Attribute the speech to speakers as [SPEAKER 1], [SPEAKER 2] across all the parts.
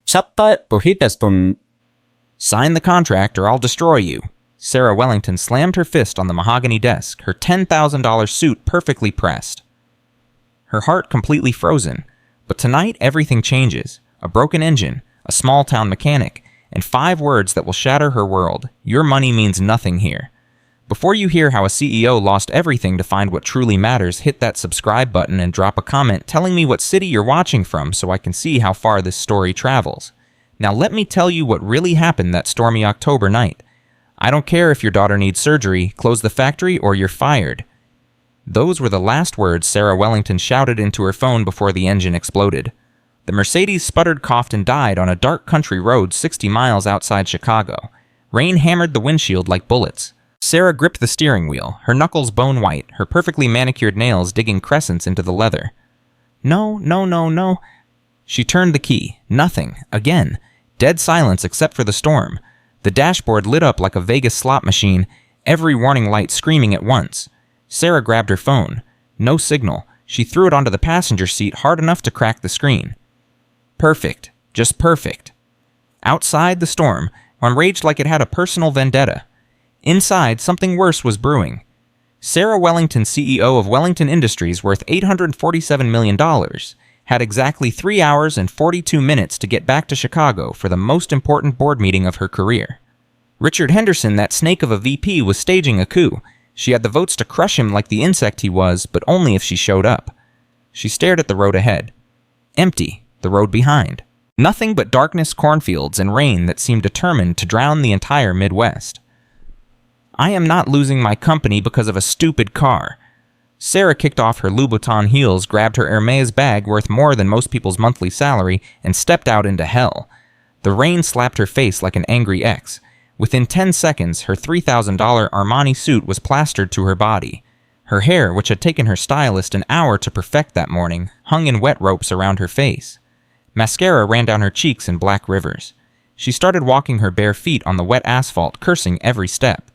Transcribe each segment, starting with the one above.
[SPEAKER 1] sắp tới Bohitaston.
[SPEAKER 2] Sign the contract or I'll destroy you. Sarah Wellington slammed her fist on the mahogany desk, her $10,000 suit perfectly pressed. Her heart completely frozen. But tonight, everything changes. A broken engine, a small-town mechanic, and 5 words that will shatter her world. Your money means nothing here. Before you hear how a CEO lost everything to find what truly matters, hit that subscribe button and drop a comment telling me what city you're watching from so I can see how far this story travels. Now let me tell you what really happened that stormy October night. I don't care if your daughter needs surgery, close the factory, or you're fired. Those were the last words Sarah Wellington shouted into her phone before the engine exploded. The Mercedes sputtered, coughed, and died on a dark country road 60 miles outside Chicago. Rain hammered the windshield like bullets. Sarah gripped the steering wheel, her knuckles bone white, her perfectly manicured nails digging crescents into the leather. No, no, no, no. She turned the key. Nothing. Again. Dead silence except for the storm. The dashboard lit up like a Vegas slot machine, every warning light screaming at once. Sarah grabbed her phone. No signal. She threw it onto the passenger seat hard enough to crack the screen. Perfect. Just perfect. Outside, the storm raged like it had a personal vendetta. Inside, something worse was brewing. Sarah Wellington, CEO of Wellington Industries, worth $847 million, had exactly 3 hours and 42 minutes to get back to Chicago for the most important board meeting of her career. Richard Henderson, that snake of a VP, was staging a coup. She had the votes to crush him like the insect he was, but only if she showed up. She stared at the road ahead. Empty. The road behind. Nothing but darkness, cornfields, and rain that seemed determined to drown the entire Midwest. I am not losing my company because of a stupid car. Sarah kicked off her Louboutin heels, grabbed her Hermès bag worth more than most people's monthly salary, and stepped out into hell. The rain slapped her face like an angry ex. Within 10 seconds, her $3,000 Armani suit was plastered to her body. Her hair, which had taken her stylist an hour to perfect that morning, hung in wet ropes around her face. Mascara ran down her cheeks in black rivers. She started walking her bare feet on the wet asphalt, cursing every step.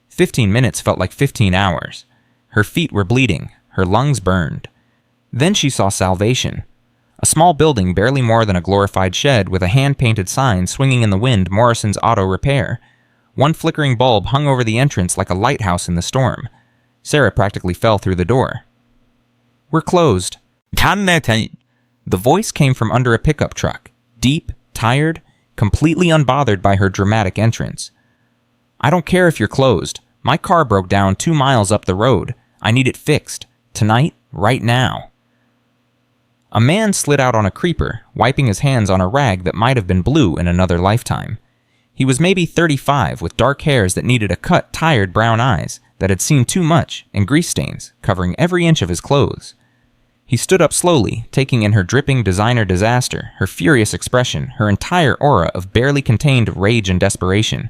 [SPEAKER 2] 15 minutes felt like 15 hours. Her feet were bleeding, her lungs burned. Then she saw salvation. A small building barely more than a glorified shed with a hand-painted sign swinging in the wind, Morrison's Auto Repair. One flickering bulb hung over the entrance like a lighthouse in the storm. Sarah practically fell through the door. We're closed. The voice came from under a pickup truck, deep, tired, completely unbothered by her dramatic entrance. I don't care if you're closed. My car broke down 2 miles up the road. I need it fixed. Tonight, right now. A man slid out on a creeper, wiping his hands on a rag that might have been blue in another lifetime. He was maybe 35, with dark hairs that needed a cut, tired brown eyes that had seen too much, and grease stains covering every inch of his clothes. He stood up slowly, taking in her dripping designer disaster, her furious expression, her entire aura of barely contained rage and desperation.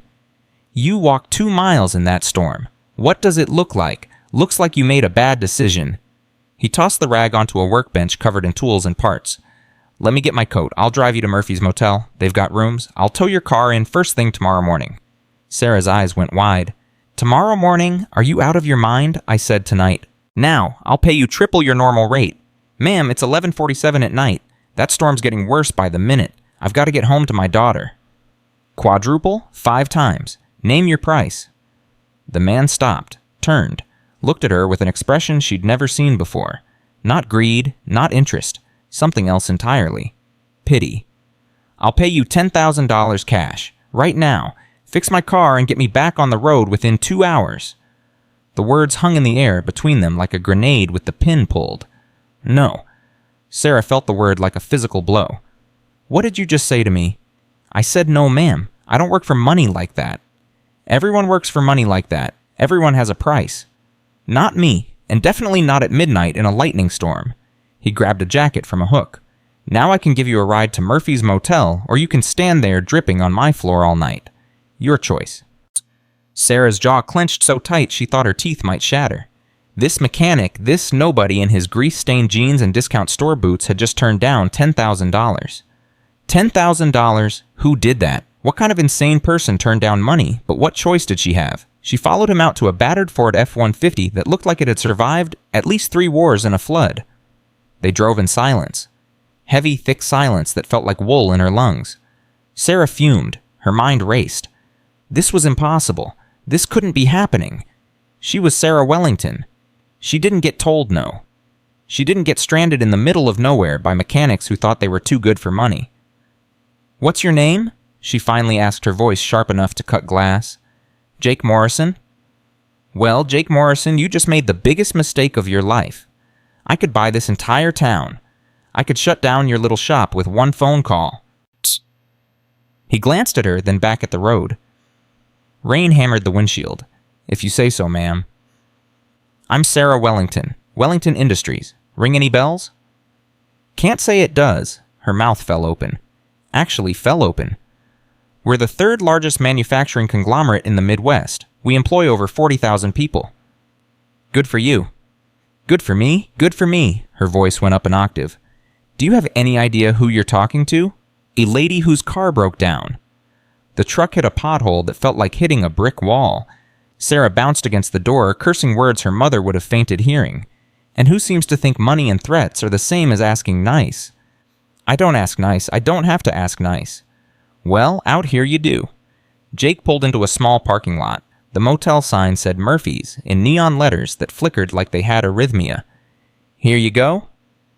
[SPEAKER 2] You walked 2 miles in that storm. What does it look like? Looks like you made a bad decision. He tossed the rag onto a workbench covered in tools and parts. Let me get my coat. I'll drive you to Murphy's Motel. They've got rooms. I'll tow your car in first thing tomorrow morning. Sarah's eyes went wide. Tomorrow morning? Are you out of your mind? I said tonight. Now, I'll pay you triple your normal rate. Ma'am, it's 11:47 at night. That storm's getting worse by the minute. I've got to get home to my daughter. Quadruple? 5 times. Name your price. The man stopped, turned, looked at her with an expression she'd never seen before. Not greed, not interest, something else entirely. Pity. I'll pay you $10,000 cash, right now. Fix my car and get me back on the road within 2 hours. The words hung in the air between them like a grenade with the pin pulled. No. Sarah felt the word like a physical blow. What did you just say to me? I said no, ma'am. I don't work for money like that. Everyone works for money like that. Everyone has a price. Not me, and definitely not at midnight in a lightning storm. He grabbed a jacket from a hook. Now I can give you a ride to Murphy's Motel, or you can stand there dripping on my floor all night. Your choice. Sarah's jaw clenched so tight she thought her teeth might shatter. This mechanic, this nobody in his grease-stained jeans and discount store boots had just turned down $10,000. $10,000? Who did that? What kind of insane person turned down money? But what choice did she have? She followed him out to a battered Ford F-150 that looked like it had survived at least 3 wars and a flood. They drove in silence. Heavy, thick silence that felt like wool in her lungs. Sarah fumed. Her mind raced. This was impossible. This couldn't be happening. She was Sarah Wellington. She didn't get told no. She didn't get stranded in the middle of nowhere by mechanics who thought they were too good for money. "What's your name?" she finally asked, her voice sharp enough to cut glass. "Jake Morrison." "Well, Jake Morrison, you just made the biggest mistake of your life. I could buy this entire town. I could shut down your little shop with one phone call." Tsk. He glanced at her, then back at the road. Rain hammered the windshield. "If you say so, ma'am." "I'm Sarah Wellington. Wellington Industries. Ring any bells?" "Can't say it does." Her mouth fell open. Actually fell open. "We're the third largest manufacturing conglomerate in the Midwest. We employ over 40,000 people." "Good for you." "Good for me? Good for me." Her voice went up an octave. "Do you have any idea who you're talking to? A lady whose car broke down." The truck hit a pothole that felt like hitting a brick wall. Sarah bounced against the door, cursing words her mother would have fainted hearing. And who seems to think money and threats are the same as asking nice? "I don't ask nice. I don't have to ask nice." "Well, out here you do." Jake pulled into a small parking lot. The motel sign said Murphy's in neon letters that flickered like they had arrhythmia. "Here you go?"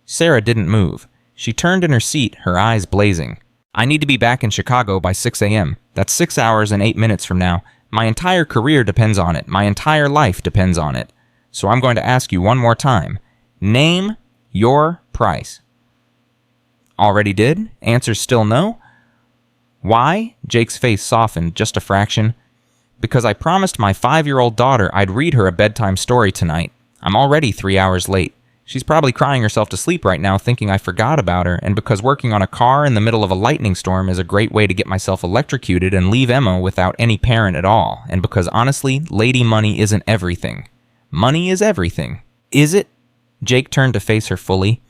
[SPEAKER 2] Sarah didn't move. She turned in her seat, her eyes blazing. "I need to be back in Chicago by 6 a.m. That's 6 hours and 8 minutes from now. My entire career depends on it. My entire life depends on it. So I'm going to ask you one more time. Name your price." "Already did? Answer's still no?" "Why?" Jake's face softened just a fraction. "Because I promised my 5-year-old daughter I'd read her a bedtime story tonight. I'm already 3 hours late. She's probably crying herself to sleep right now thinking I forgot about her, and because working on a car in the middle of a lightning storm is a great way to get myself electrocuted and leave Emma without any parent at all, and because honestly, lady money isn't everything. Money is everything." "Is it?" Jake turned to face her fully.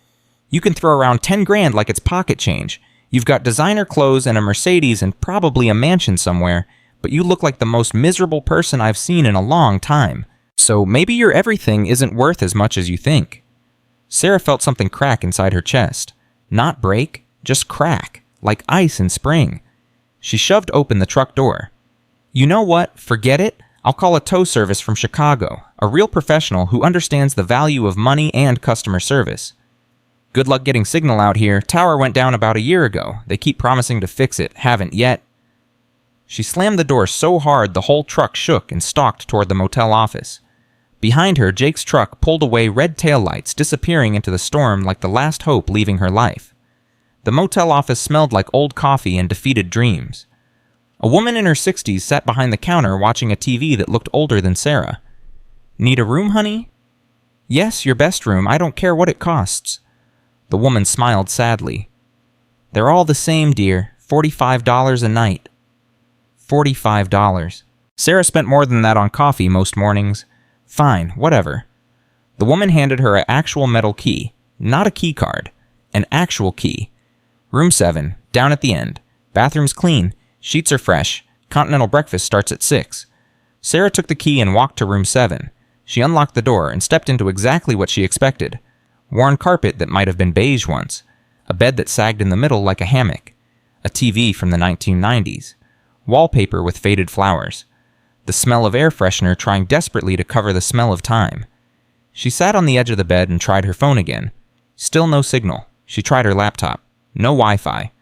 [SPEAKER 2] "You can throw around 10 grand like it's pocket change. You've got designer clothes and a Mercedes and probably a mansion somewhere, but you look like the most miserable person I've seen in a long time. So maybe your everything isn't worth as much as you think." Sarah felt something crack inside her chest. Not break, just crack, like ice in spring. She shoved open the truck door. "You know what? Forget it. I'll call a tow service from Chicago, a real professional who understands the value of money and customer service. Good luck getting signal out here. Tower went down about a year ago. They keep promising to fix it. Haven't yet." She slammed the door so hard the whole truck shook and stalked toward the motel office. Behind her, Jake's truck pulled away, red taillights disappearing into the storm like the last hope leaving her life. The motel office smelled like old coffee and defeated dreams. A woman in her 60s sat behind the counter watching a TV that looked older than Sarah. "Need a room, honey?" "Yes, your best room. I don't care what it costs." The woman smiled sadly. "They're all the same, dear. $45 a night." $45. Sarah spent more than that on coffee most mornings. Fine, whatever. The woman handed her an actual metal key, not a key card, an actual key. "Room 7, down at the end. Bathroom's clean, sheets are fresh, continental breakfast starts at 6. Sarah took the key and walked to room 7. She unlocked the door and stepped into exactly what she expected. Worn carpet that might have been beige once, a bed that sagged in the middle like a hammock, a TV from the 1990s, wallpaper with faded flowers, the smell of air freshener trying desperately to cover the smell of time. She sat on the edge of the bed and tried her phone again. Still no signal. She tried her laptop. No Wi-Fi.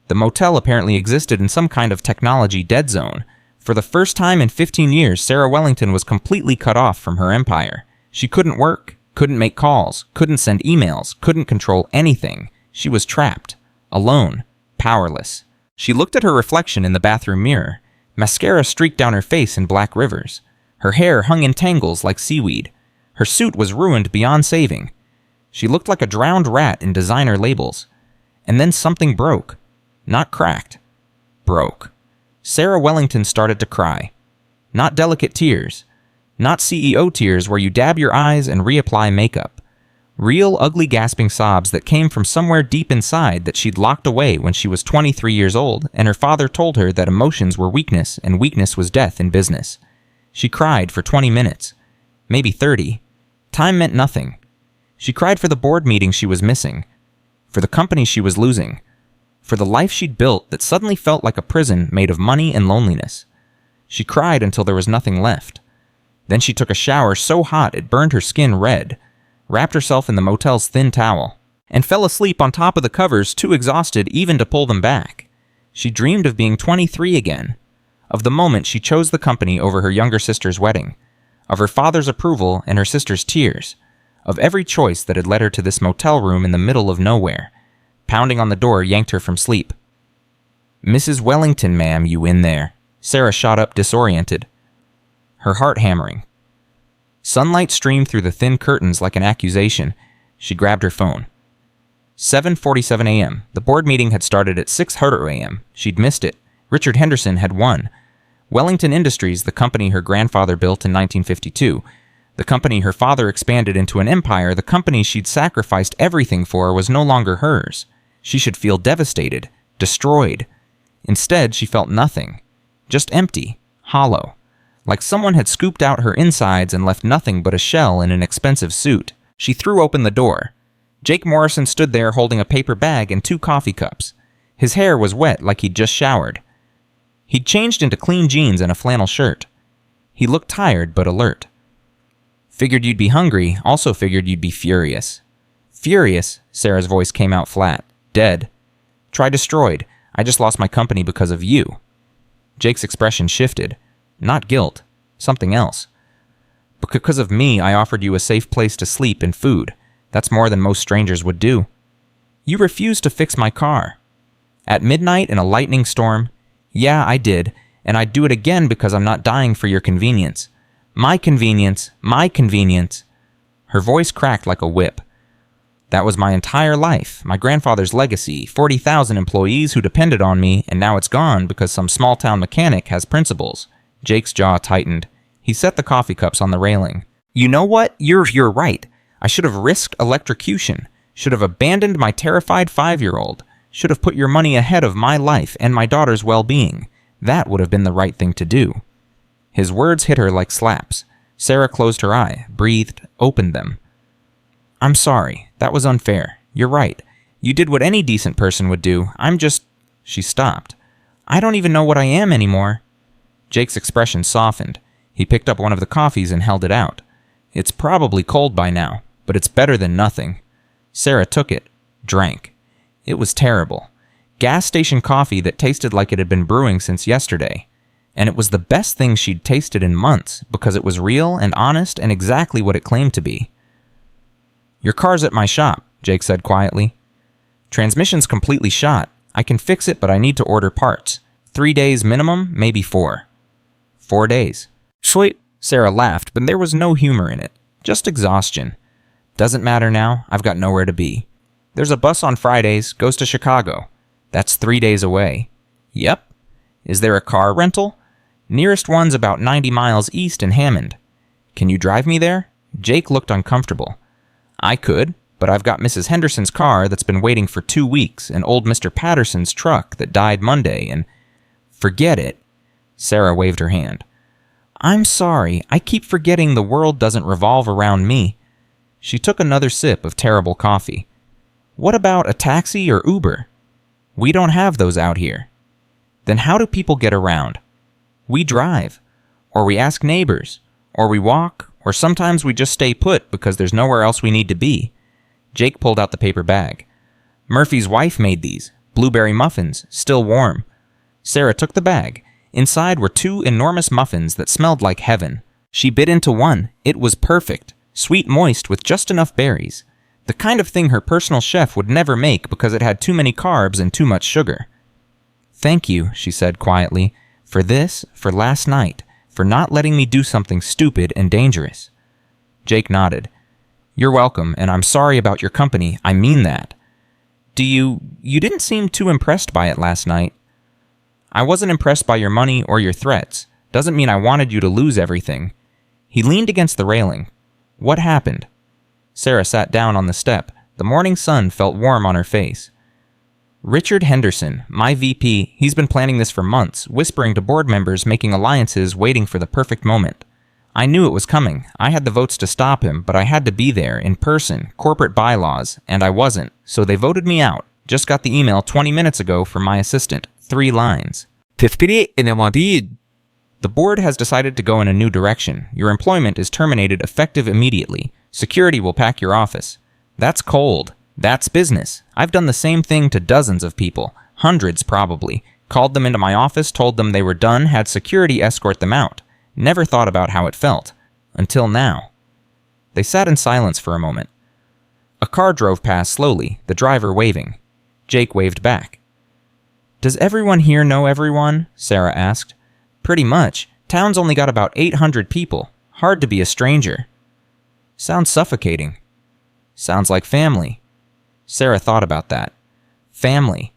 [SPEAKER 2] The motel apparently existed in some kind of technology dead zone. For the first time in 15 years, Sarah Wellington was completely cut off from her empire. She couldn't work, couldn't make calls, couldn't send emails, couldn't control anything. She was trapped, alone, powerless. She looked at her reflection in the bathroom mirror. Mascara streaked down her face in black rivers. Her hair hung in tangles like seaweed. Her suit was ruined beyond saving. She looked like a drowned rat in designer labels. And then something broke. Not cracked. Broke. Sarah Wellington started to cry. Not delicate tears. Not CEO tears where you dab your eyes and reapply makeup. Real ugly gasping sobs that came from somewhere deep inside that she'd locked away when she was 23 years old and her father told her that emotions were weakness and weakness was death in business. She cried for 20 minutes. Maybe 30. Time meant nothing. She cried for the board meeting she was missing. For the company she was losing. for the life she'd built that suddenly felt like a prison made of money and loneliness. She cried until there was nothing left. Then she took a shower so hot it burned her skin red, wrapped herself in the motel's thin towel, and fell asleep on top of the covers, too exhausted even to pull them back. She dreamed of being 23 again, of the moment she chose the company over her younger sister's wedding, of her father's approval and her sister's tears, of every choice that had led her to this motel room in the middle of nowhere. Pounding on the door yanked her from sleep. "Mrs. Wellington, ma'am, you in there?" Sarah shot up, disoriented, her heart hammering. Sunlight streamed through the thin curtains like an accusation. She grabbed her phone. 7:47 a.m. The board meeting had started at 6:00 a.m. She'd missed it. Richard Henderson had won. Wellington Industries, the company her grandfather built in 1952, the company her father expanded into an empire, the company she'd sacrificed everything for, was no longer hers. She should feel devastated, destroyed. Instead, she felt nothing. Just empty, hollow. Like someone had scooped out her insides and left nothing but a shell in an expensive suit. She threw open the door. Jake Morrison stood there holding a paper bag and 2 coffee cups. His hair was wet like he'd just showered. He'd changed into clean jeans and a flannel shirt. He looked tired but alert. "Figured you'd be hungry, also figured you'd be furious." "Furious?" Sarah's voice came out flat. "Dead. Try destroyed. I just lost my company because of you." Jake's expression shifted. Not guilt. Something else. "Because of me, I offered you a safe place to sleep and food. That's more than most strangers would do. You refused to fix my car. At midnight in a lightning storm. Yeah, I did, and I'd do it again because I'm not dying for your convenience. My convenience, my convenience." Her voice cracked like a whip. "That was my entire life, my grandfather's legacy, 40,000 employees who depended on me, and now it's gone because some small-town mechanic has principles." Jake's jaw tightened. He set the coffee cups on the railing. "You know what? You're right. I should have risked electrocution, should have abandoned my terrified 5-year-old, should have put your money ahead of my life and my daughter's well-being. That would have been the right thing to do." His words hit her like slaps. Sarah closed her eye, breathed, opened them. "I'm sorry. That was unfair. You're right. You did what any decent person would do. I'm just..." She stopped. "I don't even know what I am anymore." Jake's expression softened. He picked up one of the coffees and held it out. "It's probably cold by now, but it's better than nothing." Sarah took it, drank. It was terrible. Gas station coffee that tasted like it had been brewing since yesterday. And it was the best thing she'd tasted in months because it was real and honest and exactly what it claimed to be. "Your car's at my shop," Jake said quietly. "Transmission's completely shot. I can fix it, but I need to order parts. 3 days minimum, maybe 4. 4 days. Sweet. Sarah laughed, but there was no humor in it. Just exhaustion. "Doesn't matter now. I've got nowhere to be. There's a bus on Fridays, goes to Chicago. That's 3 days away." "Yep." "Is there a car rental?" "Nearest one's about 90 miles east in Hammond." "Can you drive me there?" Jake looked uncomfortable. "I could, but I've got Mrs. Henderson's car that's been waiting for 2 weeks, and old Mr. Patterson's truck that died Monday, and..." "Forget it." Sarah waved her hand. "I'm sorry. I keep forgetting the world doesn't revolve around me." She took another sip of terrible coffee. "What about a taxi or Uber?" "We don't have those out here." "Then how do people get around?" "We drive. Or we ask neighbors. Or we walk. Or sometimes we just stay put because there's nowhere else we need to be." Jake pulled out the paper bag. "Murphy's wife made these. Blueberry muffins. Still warm." Sarah took the bag. Inside were 2 enormous muffins that smelled like heaven. She bit into one. It was perfect. Sweet moist with just enough berries. The kind of thing her personal chef would never make because it had too many carbs and too much sugar. "Thank you," she said quietly, "for this, for last night, for not letting me do something stupid and dangerous." Jake nodded. "You're welcome, and I'm sorry about your company. I mean that." You didn't seem too impressed by it last night." "I wasn't impressed by your money or your threats. Doesn't mean I wanted you to lose everything." He leaned against the railing. "What happened?" Sarah sat down on the step. The morning sun felt warm on her face. "Richard Henderson, my VP, he's been planning this for months, whispering to board members, making alliances, waiting for the perfect moment. I knew it was coming. I had the votes to stop him, but I had to be there, in person, corporate bylaws, and I wasn't, so they voted me out. Just got the email 20 minutes ago from my assistant. 3 lines.
[SPEAKER 1] تذكري إن مريض.
[SPEAKER 2] The board has decided to go in a new direction. Your employment is terminated effective immediately. Security will pack your office. That's cold. That's business. I've done the same thing to dozens of people. Hundreds, probably. Called them into my office, told them they were done, had security escort them out. Never thought about how it felt. Until now. They sat in silence for a moment. A car drove past slowly, the driver waving. Jake waved back. Does everyone here know everyone? Sarah asked. Pretty much. Town's only got about 800 people. Hard to be a stranger. Sounds suffocating. Sounds like family. Sarah thought about that. Family.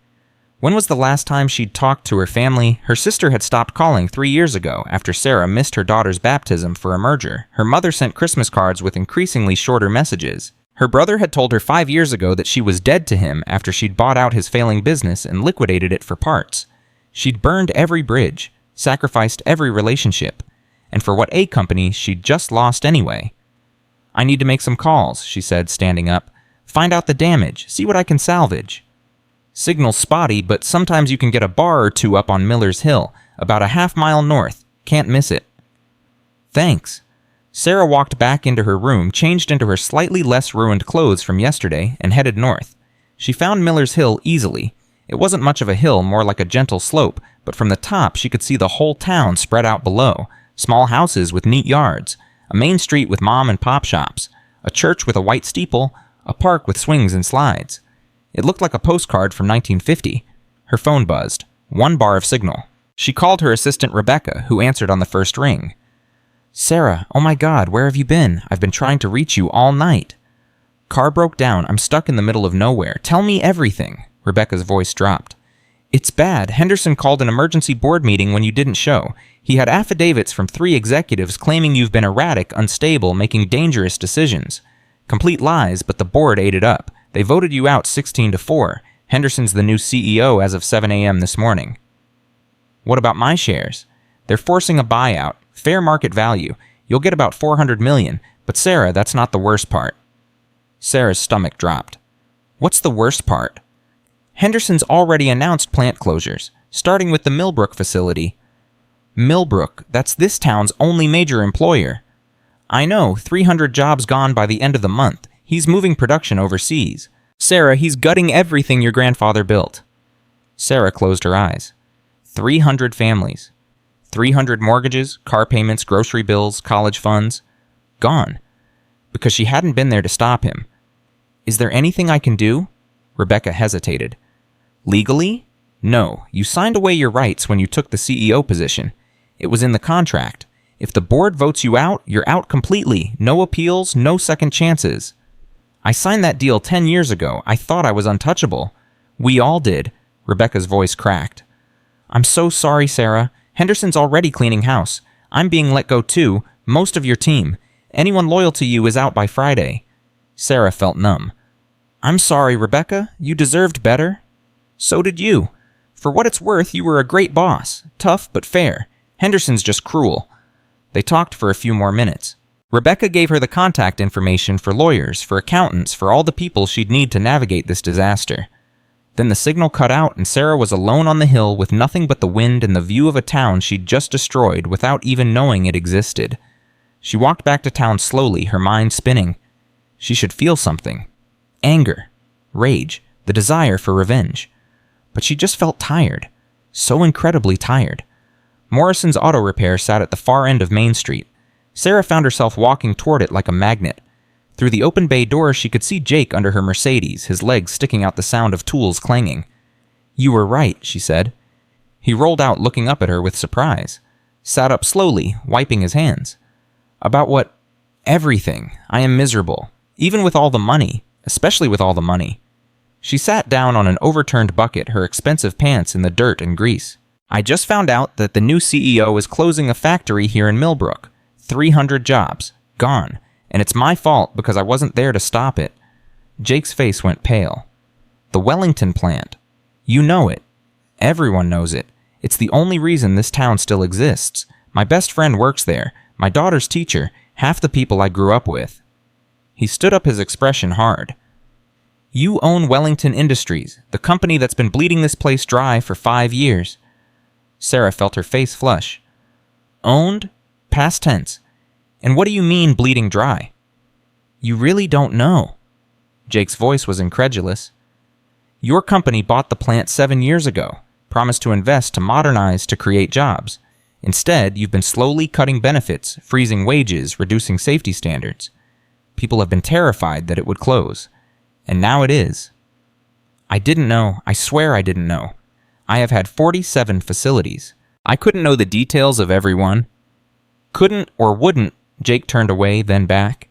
[SPEAKER 2] When was the last time she'd talked to her family? Her sister had stopped calling 3 years ago after Sarah missed her daughter's baptism for a merger. Her mother sent Christmas cards with increasingly shorter messages. Her brother had told her 5 years ago that she was dead to him after she'd bought out his failing business and liquidated it for parts. She'd burned every bridge, sacrificed every relationship, and for what A company she'd just lost anyway. I need to make some calls, she said, standing up. Find out the damage, see what I can salvage. Signal's spotty, but sometimes you can get a bar or two up on Miller's Hill, about a half-mile north. Can't miss it. Thanks. Sarah walked back into her room, changed into her slightly less ruined clothes from yesterday, and headed north. She found Miller's Hill easily. It wasn't much of a hill, more like a gentle slope, but from the top she could see the whole town spread out below. Small houses with neat yards, a main street with mom and pop shops, a church with a white steeple, a park with swings and slides. It looked like a postcard from 1950. Her phone buzzed. 1 bar of signal. She called her assistant Rebecca, who answered on the first ring. Sarah, oh my God, where have you been? I've been trying to reach you all night. Car broke down. I'm stuck in the middle of nowhere. Tell me everything. Rebecca's voice dropped. It's bad. Henderson called an emergency board meeting when you didn't show. He had affidavits from 3 executives claiming you've been erratic, unstable, making dangerous decisions. Complete lies, but the board ate it up. They voted you out 16-4. Henderson's the new CEO as of 7 a.m. this morning. What about my shares? They're forcing a buyout. Fair market value. You'll get about $400 million. But Sarah, that's not the worst part. Sarah's stomach dropped. What's the worst part? Henderson's already announced plant closures, starting with the Millbrook facility. Millbrook, that's this town's only major employer. I know, 300 jobs gone by the end of the month. He's moving production overseas. Sarah, he's gutting everything your grandfather built. Sarah closed her eyes. 300 families. 300 mortgages, car payments, grocery bills, college funds. Gone. Because she hadn't been there to stop him. Is there anything I can do? Rebecca hesitated. Legally? No. You signed away your rights when you took the CEO position. It was in the contract. If the board votes you out, you're out completely. No appeals, no second chances. I signed that deal 10 years ago. I thought I was untouchable. We all did. Rebecca's voice cracked. I'm so sorry, Sarah. Henderson's already cleaning house. I'm being let go too. Most of your team. Anyone loyal to you is out by Friday. Sarah felt numb. I'm sorry, Rebecca. You deserved better. So did you. For what it's worth, you were a great boss. Tough but fair. Henderson's just cruel. They talked for a few more minutes. Rebecca gave her the contact information for lawyers, for accountants, for all the people she'd need to navigate this disaster. Then the signal cut out and Sarah was alone on the hill with nothing but the wind and the view of a town she'd just destroyed without even knowing it existed. She walked back to town slowly, her mind spinning. She should feel something. Anger. Rage. The desire for revenge. But she just felt tired. So incredibly tired. Morrison's auto repair sat at the far end of Main Street. Sarah found herself walking toward it like a magnet. Through the open bay door, she could see Jake under her Mercedes, his legs sticking out the sound of tools clanging. You were right, she said. He rolled out, looking up at her with surprise. Sat up slowly, wiping his hands. About what? Everything. I am miserable. Even with all the money. Especially with all the money. She sat down on an overturned bucket, her expensive pants in the dirt and grease. I just found out that the new CEO is closing a factory here in Millbrook. 300 jobs. Gone. And it's my fault because I wasn't there to stop it. Jake's face went pale. The Wellington plant. You know it. Everyone knows it. It's the only reason this town still exists. My best friend works there. My daughter's teacher. Half the people I grew up with. He stood up, his expression hard. You own Wellington Industries, the company that's been bleeding this place dry for 5 years. Sarah felt her face flush. Owned? Past tense. And what do you mean bleeding dry? You really don't know. Jake's voice was incredulous. Your company bought the plant 7 years ago, promised to invest to modernize to create jobs. Instead, you've been slowly cutting benefits, freezing wages, reducing safety standards. People have been terrified that it would close. And now it is. I didn't know. I swear I didn't know. I have had 47 facilities. I couldn't know the details of every one. Couldn't or wouldn't. Jake turned away, then back.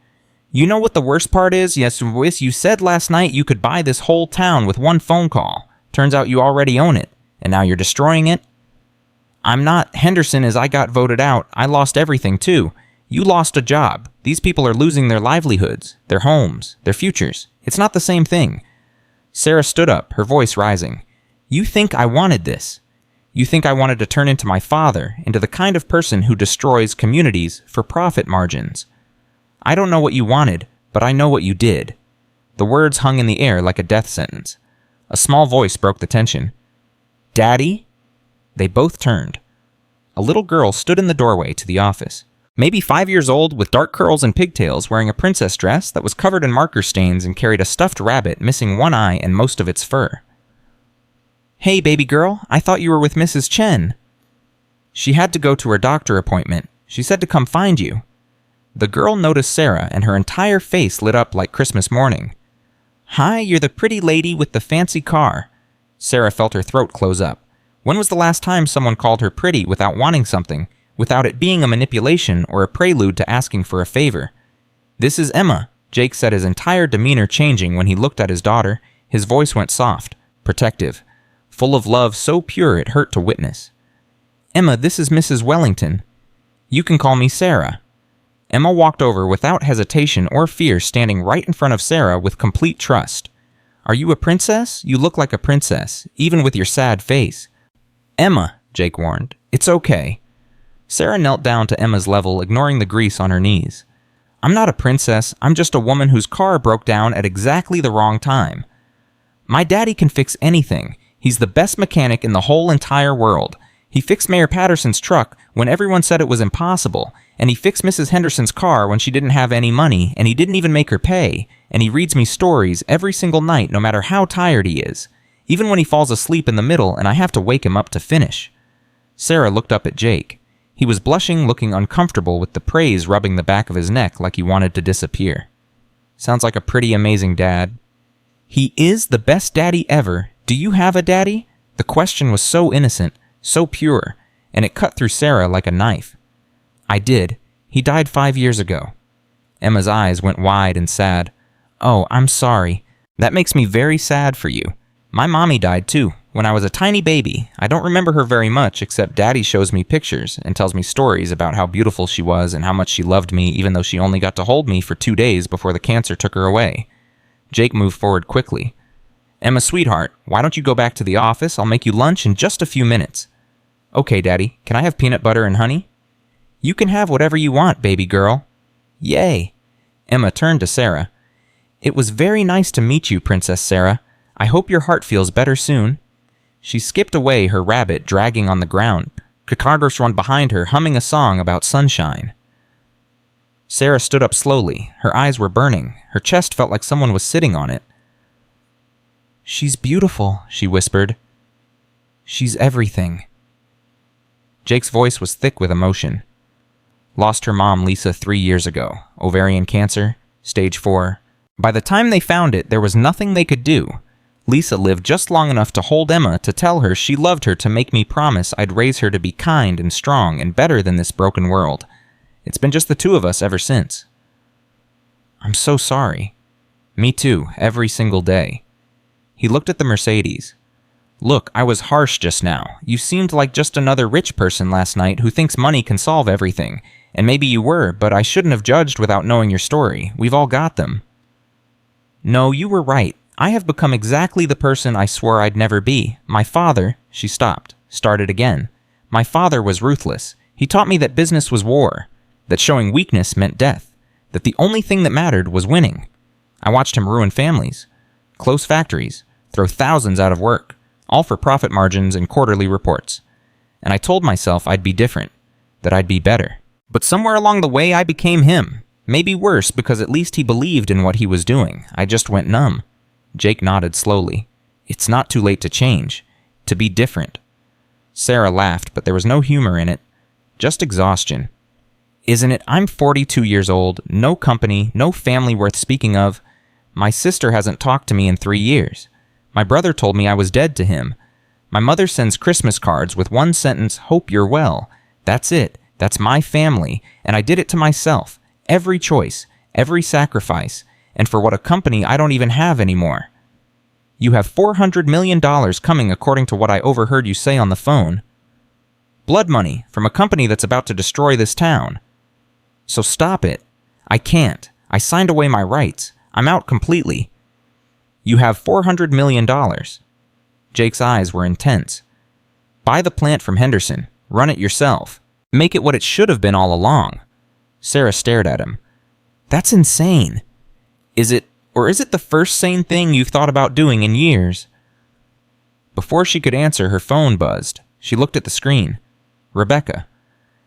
[SPEAKER 2] You know what the worst part is? Yes, you said last night you could buy this whole town with one phone call. Turns out you already own it, and now you're destroying it? I'm not Henderson as I got voted out. I lost everything too. You lost a job. These people are losing their livelihoods, their homes, their futures. It's not the same thing. Sarah stood up, her voice rising. You think I wanted this? You think I wanted to turn into my father, into the kind of person who destroys communities for profit margins? I don't know what you wanted, but I know what you did. The words hung in the air like a death sentence. A small voice broke the tension. Daddy? They both turned. A little girl stood in the doorway to the office. Maybe 5 years old, with dark curls and pigtails, wearing a princess dress that was covered in marker stains and carried a stuffed rabbit missing one eye and most of its fur. Hey, baby girl, I thought you were with Mrs. Chen. She had to go to her doctor appointment. She said to come find you. The girl noticed Sarah, and her entire face lit up like Christmas morning. Hi, you're the pretty lady with the fancy car. Sarah felt her throat close up. When was the last time someone called her pretty without wanting something, without it being a manipulation or a prelude to asking for a favor? This is Emma, Jake said, his entire demeanor changing when he looked at his daughter. His voice went soft, protective, full of love so pure it hurt to witness. Emma, this is Mrs. Wellington. You can call me Sarah. Emma walked over without hesitation or fear, standing right in front of Sarah with complete trust. Are you a princess? You look like a princess, even with your sad face. Emma, Jake warned. It's okay. Sarah knelt down to Emma's level, ignoring the grease on her knees. I'm not a princess. I'm just a woman whose car broke down at exactly the wrong time. My daddy can fix anything. He's the best mechanic in the whole entire world. He fixed Mayor Patterson's truck when everyone said it was impossible, and he fixed Mrs. Henderson's car when she didn't have any money, and he didn't even make her pay, and he reads me stories every single night no matter how tired he is, even when he falls asleep in the middle and I have to wake him up to finish. Sarah looked up at Jake. He was blushing, looking uncomfortable with the praise rubbing the back of his neck like he wanted to disappear. Sounds like a pretty amazing dad. He is the best daddy ever. Do you have a daddy? The question was so innocent, so pure, and it cut through Sarah like a knife. I did. He died 5 years ago. Emma's eyes went wide and sad. Oh, I'm sorry. That makes me very sad for you. My mommy died too, when I was a tiny baby. I don't remember her very much, except Daddy shows me pictures and tells me stories about how beautiful she was and how much she loved me, even though she only got to hold me for 2 days before the cancer took her away. Jake moved forward quickly. Emma, sweetheart, why don't you go back to the office? I'll make you lunch in just a few minutes. Okay, Daddy, can I have peanut butter and honey? You can have whatever you want, baby girl. Yay. Emma turned to Sarah. It was very nice to meet you, Princess Sarah. I hope your heart feels better soon. She skipped away, her rabbit dragging on the ground. Kakardros ran behind her, humming a song about sunshine. Sarah stood up slowly. Her eyes were burning. Her chest felt like someone was sitting on it. She's beautiful, she whispered. She's everything. Jake's voice was thick with emotion. Lost her mom, Lisa, 3 years ago. Ovarian cancer, stage 4. By the time they found it, there was nothing they could do. Lisa lived just long enough to hold Emma, to tell her she loved her, to make me promise I'd raise her to be kind and strong and better than this broken world. It's been just the two of us ever since. I'm so sorry. Me too, every single day. He looked at the Mercedes. Look, I was harsh just now. You seemed like just another rich person last night who thinks money can solve everything. And maybe you were, but I shouldn't have judged without knowing your story. We've all got them. No, you were right. I have become exactly the person I swore I'd never be. My father, she stopped, started again. My father was ruthless. He taught me that business was war, that showing weakness meant death, that the only thing that mattered was winning. I watched him ruin families. close factories, throw thousands out of work, all for profit margins and quarterly reports. And I told myself I'd be different, that I'd be better. But somewhere along the way, I became him. Maybe worse, because at least he believed in what he was doing. I just went numb. Jake nodded slowly. It's not too late to change, to be different. Sarah laughed, but there was no humor in it, just exhaustion. Isn't it? I'm 42 years old, no company, no family worth speaking of. My sister hasn't talked to me in 3 years. My brother told me I was dead to him. My mother sends Christmas cards with one sentence, "Hope you're well." That's it. That's my family, and I did it to myself. Every choice, every sacrifice, and for what a company I don't even have anymore. You have $400 million coming according to what I overheard you say on the phone. Blood money from a company that's about to destroy this town. So stop it. I can't. I signed away my rights. I'm out completely. You have $400 million. Jake's eyes were intense. Buy the plant from Henderson. Run it yourself. Make it what it should have been all along. Sarah stared at him. That's insane. Is it the first sane thing you've thought about doing in years? Before she could answer, her phone buzzed. She looked at the screen. Rebecca.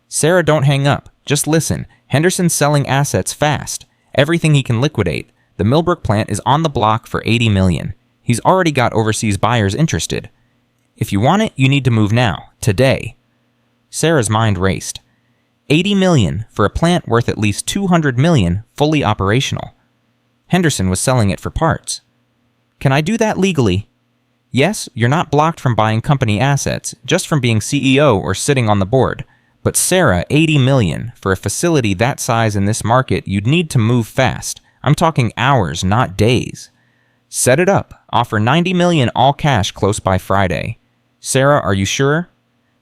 [SPEAKER 2] Sarah, don't hang up. Just listen. Henderson's selling assets fast. Everything he can liquidate. The Millbrook plant is on the block for $80 million. He's already got overseas buyers interested. If you want it, you need to move now. Today. Sarah's mind raced. $80 million for a plant worth at least $200 million fully operational. Henderson was selling it for parts. Can I do that legally? Yes, you're not blocked from buying company assets, just from being CEO or sitting on the board. But Sarah, $80 million for a facility that size in this market, you'd need to move fast. I'm talking hours, not days. Set it up. Offer $90 million all cash close by Friday. Sarah, are you sure?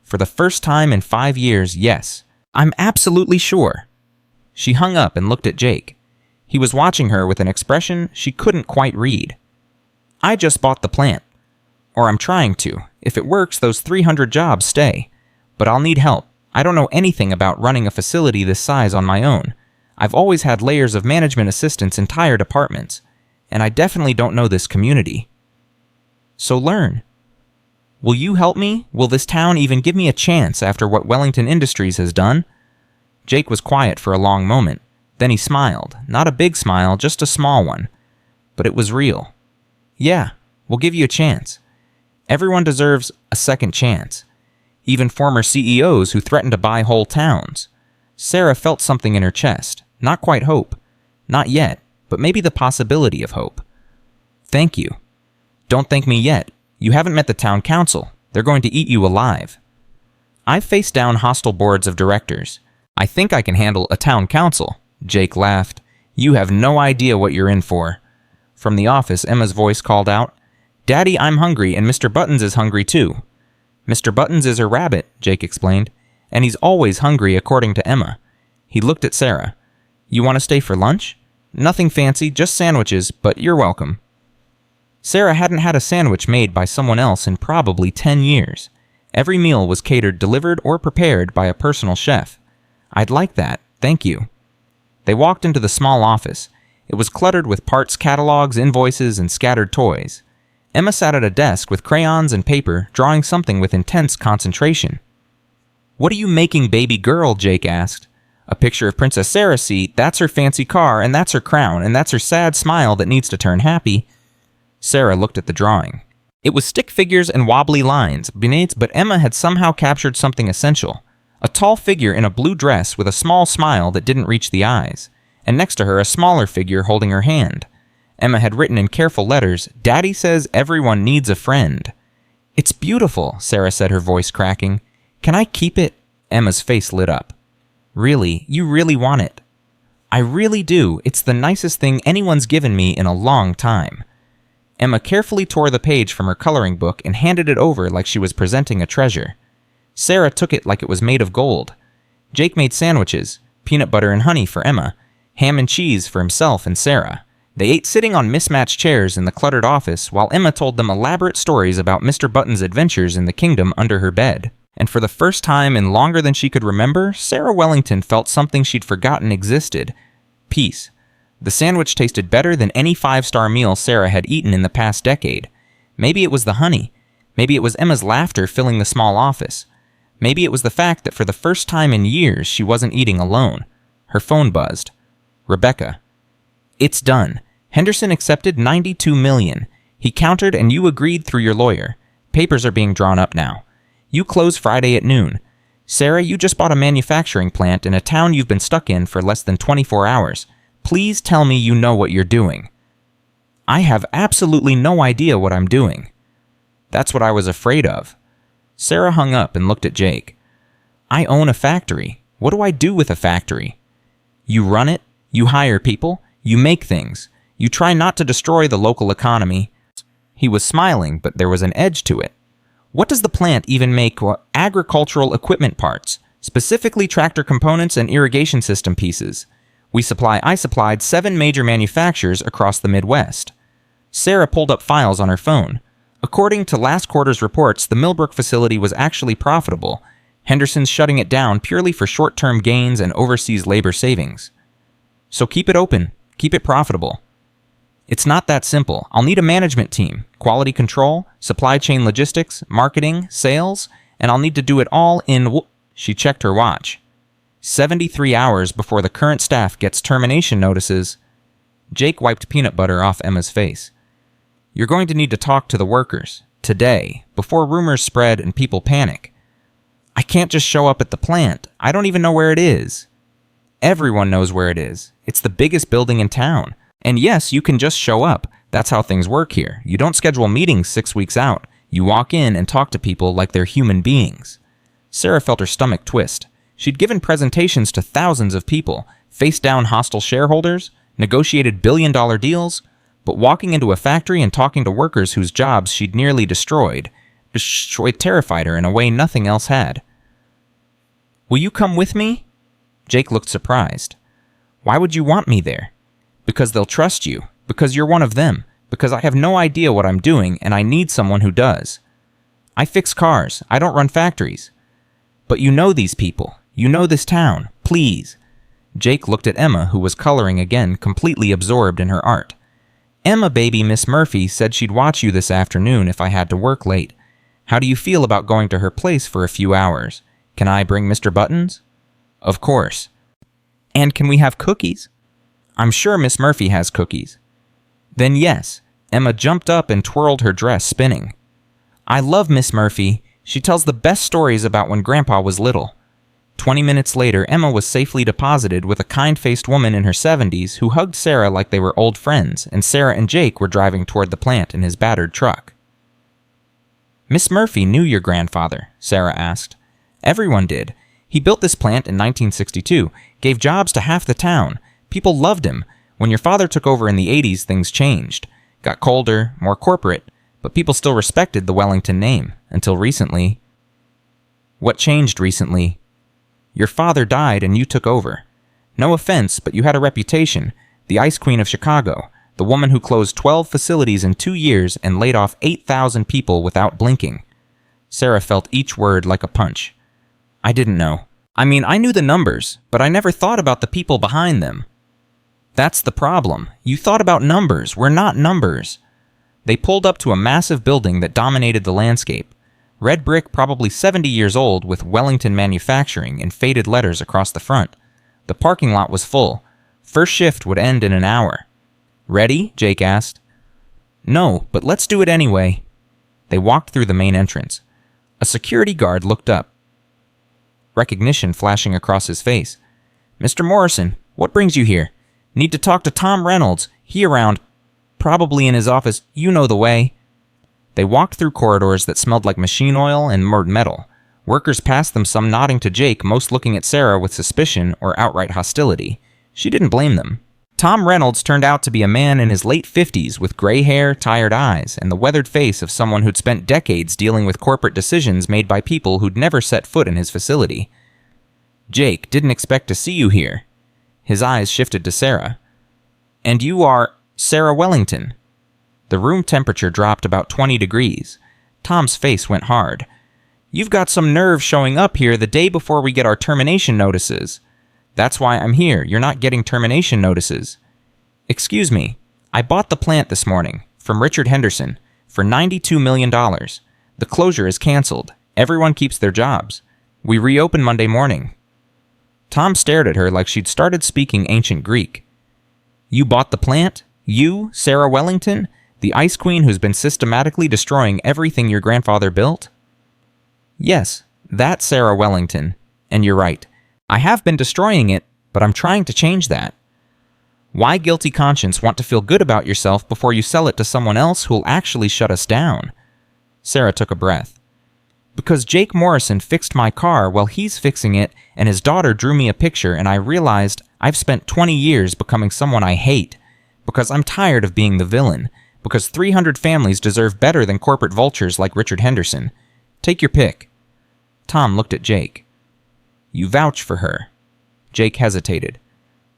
[SPEAKER 2] For the first time in 5 years, yes. I'm absolutely sure. She hung up and looked at Jake. He was watching her with an expression she couldn't quite read. I just bought the plant. Or I'm trying to. If it works, those 300 jobs stay. But I'll need help. I don't know anything about running a facility this size on my own. I've always had layers of management assistants in entire departments. And I definitely don't know this community. So learn. Will you help me? Will this town even give me a chance after what Wellington Industries has done? Jake was quiet for a long moment. Then he smiled. Not a big smile, just a small one. But it was real. Yeah, we'll give you a chance. Everyone deserves a second chance. Even former CEOs who threatened to buy whole towns. Sarah felt something in her chest. Not quite hope. Not yet, but maybe the possibility of hope. Thank you. Don't thank me yet. You haven't met the town council. They're going to eat you alive. I've faced down hostile boards of directors. I think I can handle a town council. Jake laughed. You have no idea what you're in for. From the office, Emma's voice called out, Daddy, I'm hungry, and Mr. Buttons is hungry too. Mr. Buttons is her rabbit, Jake explained, and he's always hungry according to Emma. He looked at Sarah. You want to stay for lunch? Nothing fancy, just sandwiches, but you're welcome. Sarah hadn't had a sandwich made by someone else in probably 10 years. Every meal was catered, delivered, or prepared by a personal chef. I'd like that, thank you. They walked into the small office. It was cluttered with parts catalogs, invoices, and scattered toys. Emma sat at a desk with crayons and paper, drawing something with intense concentration. What are you making, baby girl? Jake asked. A picture of Princess Sarah. See, that's her fancy car, and that's her crown, and that's her sad smile that needs to turn happy. Sarah looked at the drawing. It was stick figures and wobbly lines, but Emma had somehow captured something essential. A tall figure in a blue dress with a small smile that didn't reach the eyes, and next to her a smaller figure holding her hand. Emma had written in careful letters, Daddy says everyone needs a friend. It's beautiful, Sarah said, her voice cracking. Can I keep it? Emma's face lit up. Really? You really want it? I really do. It's the nicest thing anyone's given me in a long time. Emma carefully tore the page from her coloring book and handed it over like she was presenting a treasure. Sarah took it like it was made of gold. Jake made sandwiches, peanut butter and honey for Emma, ham and cheese for himself and Sarah. They ate sitting on mismatched chairs in the cluttered office while Emma told them elaborate stories about Mr. Button's adventures in the kingdom under her bed. And for the first time in longer than she could remember, Sarah Wellington felt something she'd forgotten existed. Peace. The sandwich tasted better than any five-star meal Sarah had eaten in the past decade. Maybe it was the honey. Maybe it was Emma's laughter filling the small office. Maybe it was the fact that for the first time in years she wasn't eating alone. Her phone buzzed. Rebecca. It's done. Henderson accepted $92 million. He countered and you agreed through your lawyer. Papers are being drawn up now. You close Friday at noon. Sarah, you just bought a manufacturing plant in a town you've been stuck in for less than 24 hours. Please tell me you know what you're doing. I have absolutely no idea what I'm doing. That's what I was afraid of. Sarah hung up and looked at Jake. I own a factory. What do I do with a factory? You run it, you hire people, you make things. You try not to destroy the local economy. He was smiling, but there was an edge to it. What does the plant even make? Agricultural equipment parts, specifically tractor components and irrigation system pieces. I supplied 7 major manufacturers across the Midwest. Sarah pulled up files on her phone. According to last quarter's reports, the Millbrook facility was actually profitable. Henderson's shutting it down purely for short-term gains and overseas labor savings. So keep it open. Keep it profitable. It's not that simple. I'll need a management team, quality control, supply chain logistics, marketing, sales, and I'll need to do it all in... She checked her watch. 73 hours before the current staff gets termination notices. Jake wiped peanut butter off Emma's face. You're going to need to talk to the workers, today, before rumors spread and people panic. I can't just show up at the plant. I don't even know where it is. Everyone knows where it is. It's the biggest building in town. And yes, you can just show up. That's how things work here. You don't schedule meetings 6 weeks out. You walk in and talk to people like they're human beings. Sarah felt her stomach twist. She'd given presentations to thousands of people, faced down hostile shareholders, negotiated billion-dollar deals, but walking into a factory and talking to workers whose jobs she'd nearly destroyed terrified her in a way nothing else had. Will you come with me? Jake looked surprised. Why would you want me there? Because they'll trust you. Because you're one of them. Because I have no idea what I'm doing and I need someone who does. I fix cars. I don't run factories. But you know these people. You know this town. Please. Jake looked at Emma, who was coloring again, completely absorbed in her art. Emma baby Miss Murphy said she'd watch you this afternoon if I had to work late. How do you feel about going to her place for a few hours? Can I bring Mr. Buttons? Of course. And can we have cookies? I'm sure Miss Murphy has cookies. Then yes. Emma jumped up and twirled her dress, spinning. I love Miss Murphy. She tells the best stories about when Grandpa was little. 20 minutes later, Emma was safely deposited with a kind-faced woman in her 70s who hugged Sarah like they were old friends, and Sarah and Jake were driving toward the plant in his battered truck. Miss Murphy knew your grandfather, Sarah asked. Everyone did. He built this plant in 1962, gave jobs to half the town. People loved him. When your father took over in the 80s, things changed. Got colder, more corporate, but people still respected the Wellington name, until recently. What changed recently? Your father died and you took over. No offense, but you had a reputation. The Ice Queen of Chicago, the woman who closed 12 facilities in 2 years and laid off 8,000 people without blinking. Sarah felt each word like a punch. I didn't know. I mean, I knew the numbers, but I never thought about the people behind them. That's the problem. You thought about numbers. We're not numbers. They pulled up to a massive building that dominated the landscape. Red brick, probably 70 years old, with Wellington Manufacturing in faded letters across the front. The parking lot was full. First shift would end in an hour. Ready? Jake asked. No, but let's do it anyway. They walked through the main entrance. A security guard looked up. Recognition flashing across his face. Mr. Morrison, what brings you here? Need to talk to Tom Reynolds. He around. Probably in his office. You know the way. They walked through corridors that smelled like machine oil and murred metal. Workers passed them, some nodding to Jake, most looking at Sarah with suspicion or outright hostility. She didn't blame them. Tom Reynolds turned out to be a man in his late 50s with gray hair, tired eyes, and the weathered face of someone who'd spent decades dealing with corporate decisions made by people who'd never set foot in his facility. Jake, didn't expect to see you here. His eyes shifted to Sarah. And you are Sarah Wellington. The room temperature dropped about 20 degrees. Tom's face went hard. You've got some nerve showing up here the day before we get our termination notices. That's why I'm here. You're not getting termination notices. Excuse me, I bought the plant this morning from Richard Henderson for $92 million. The closure is canceled. Everyone keeps their jobs. We reopen Monday morning. Tom stared at her like she'd started speaking ancient Greek. You bought the plant? You, Sarah Wellington, the ice queen who's been systematically destroying everything your grandfather built? Yes, that's Sarah Wellington. And you're right. I have been destroying it, but I'm trying to change that. Why, guilty conscience, want to feel good about yourself before you sell it to someone else who'll actually shut us down? Sarah took a breath. Because Jake Morrison fixed my car while he's fixing it, and his daughter drew me a picture, and I realized I've spent 20 years becoming someone I hate. Because I'm tired of being the villain. Because 300 families deserve better than corporate vultures like Richard Henderson. Take your pick. Tom looked at Jake. You vouch for her. Jake hesitated.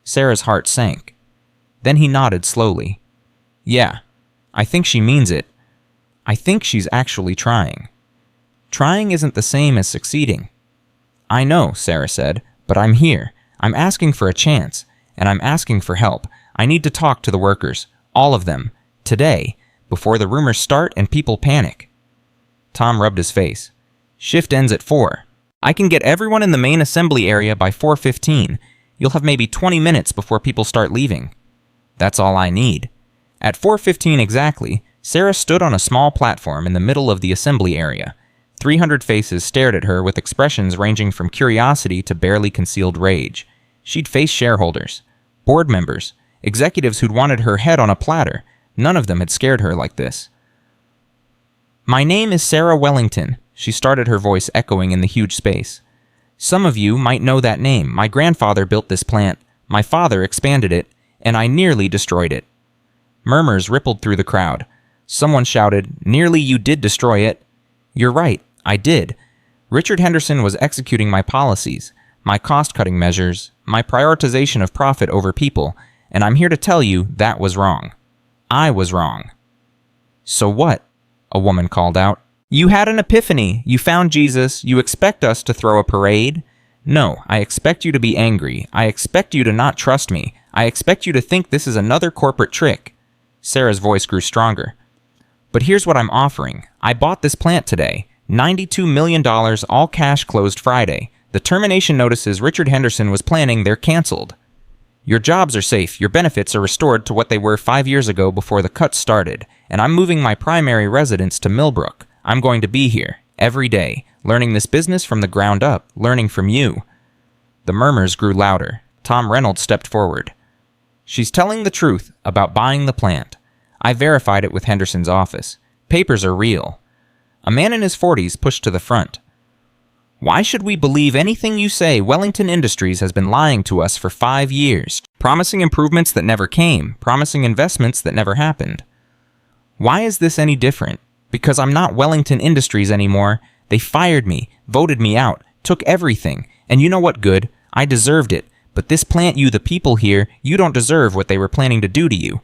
[SPEAKER 2] Sarah's heart sank. Then he nodded slowly. Yeah, I think she means it. I think she's actually trying. Trying isn't the same as succeeding. I know, Sarah said, but I'm here. I'm asking for a chance, and I'm asking for help. I need to talk to the workers, all of them, today, before the rumors start and people panic. Tom rubbed his face. Shift ends at 4. I can get everyone in the main assembly area by 4:15. You'll have maybe 20 minutes before people start leaving. That's all I need. At 4:15 exactly, Sarah stood on a small platform in the middle of the assembly area. 300 faces stared at her with expressions ranging from curiosity to barely concealed rage. She'd face shareholders, board members, executives who'd wanted her head on a platter. None of them had scared her like this. My name is Sarah Wellington, she started, her voice echoing in the huge space. Some of you might know that name. My grandfather built this plant. My father expanded it, and I nearly destroyed it. Murmurs rippled through the crowd. Someone shouted, Nearly you did destroy it. You're right, I did. Richard Henderson was executing my policies, my cost-cutting measures, my prioritization of profit over people, and I'm here to tell you that was wrong. I was wrong. So what? A woman called out. You had an epiphany. You found Jesus. You expect us to throw a parade? No, I expect you to be angry. I expect you to not trust me. I expect you to think this is another corporate trick. Sarah's voice grew stronger. But here's what I'm offering. I bought this plant today. $92 million, all cash, closed Friday. The termination notices Richard Henderson was planning, they're canceled. Your jobs are safe. Your benefits are restored to what they were 5 years ago before the cuts started. And I'm moving my primary residence to Millbrook. I'm going to be here, every day, learning this business from the ground up, learning from you. The murmurs grew louder. Tom Reynolds stepped forward. She's telling the truth about buying the plant. I verified it with Henderson's office. Papers are real. A man in his 40s pushed to the front. Why should we believe anything you say? Wellington Industries has been lying to us for 5 years, promising improvements that never came, promising investments that never happened. Why is this any different? Because I'm not Wellington Industries anymore. They fired me, voted me out, took everything. And you know what, good? I deserved it. But this plant, you the people here, you don't deserve what they were planning to do to you.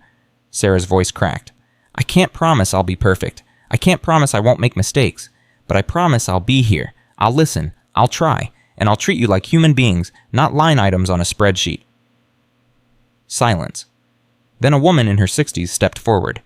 [SPEAKER 2] Sarah's voice cracked. I can't promise I'll be perfect. I can't promise I won't make mistakes. But I promise I'll be here. I'll listen. I'll try. And I'll treat you like human beings, not line items on a spreadsheet. Silence. Then a woman in her 60s stepped forward.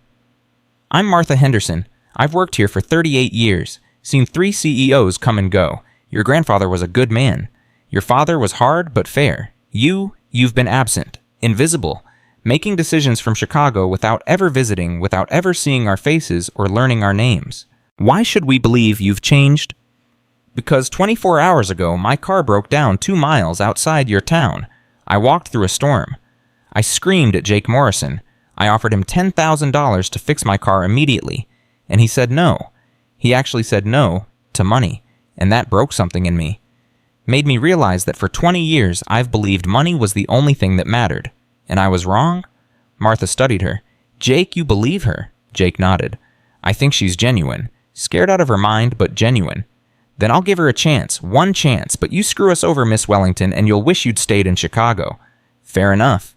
[SPEAKER 2] I'm Martha Henderson. I've worked here for 38 years, seen 3 CEOs come and go. Your grandfather was a good man. Your father was hard but fair. You've been absent, invisible, making decisions from Chicago without ever visiting, without ever seeing our faces or learning our names. Why should we believe you've changed? Because 24 hours ago, my car broke down 2 miles outside your town. I walked through a storm. I screamed at Jake Morrison. I offered him $10,000 to fix my car immediately. And he said no. He actually said no to money, and that broke something in me. Made me realize that for 20 years I've believed money was the only thing that mattered. And I was wrong? Martha studied her. Jake, you believe her? Jake nodded. I think she's genuine. Scared out of her mind, but genuine. Then I'll give her a chance, one chance, but you screw us over, Miss Wellington, and you'll wish you'd stayed in Chicago. Fair enough.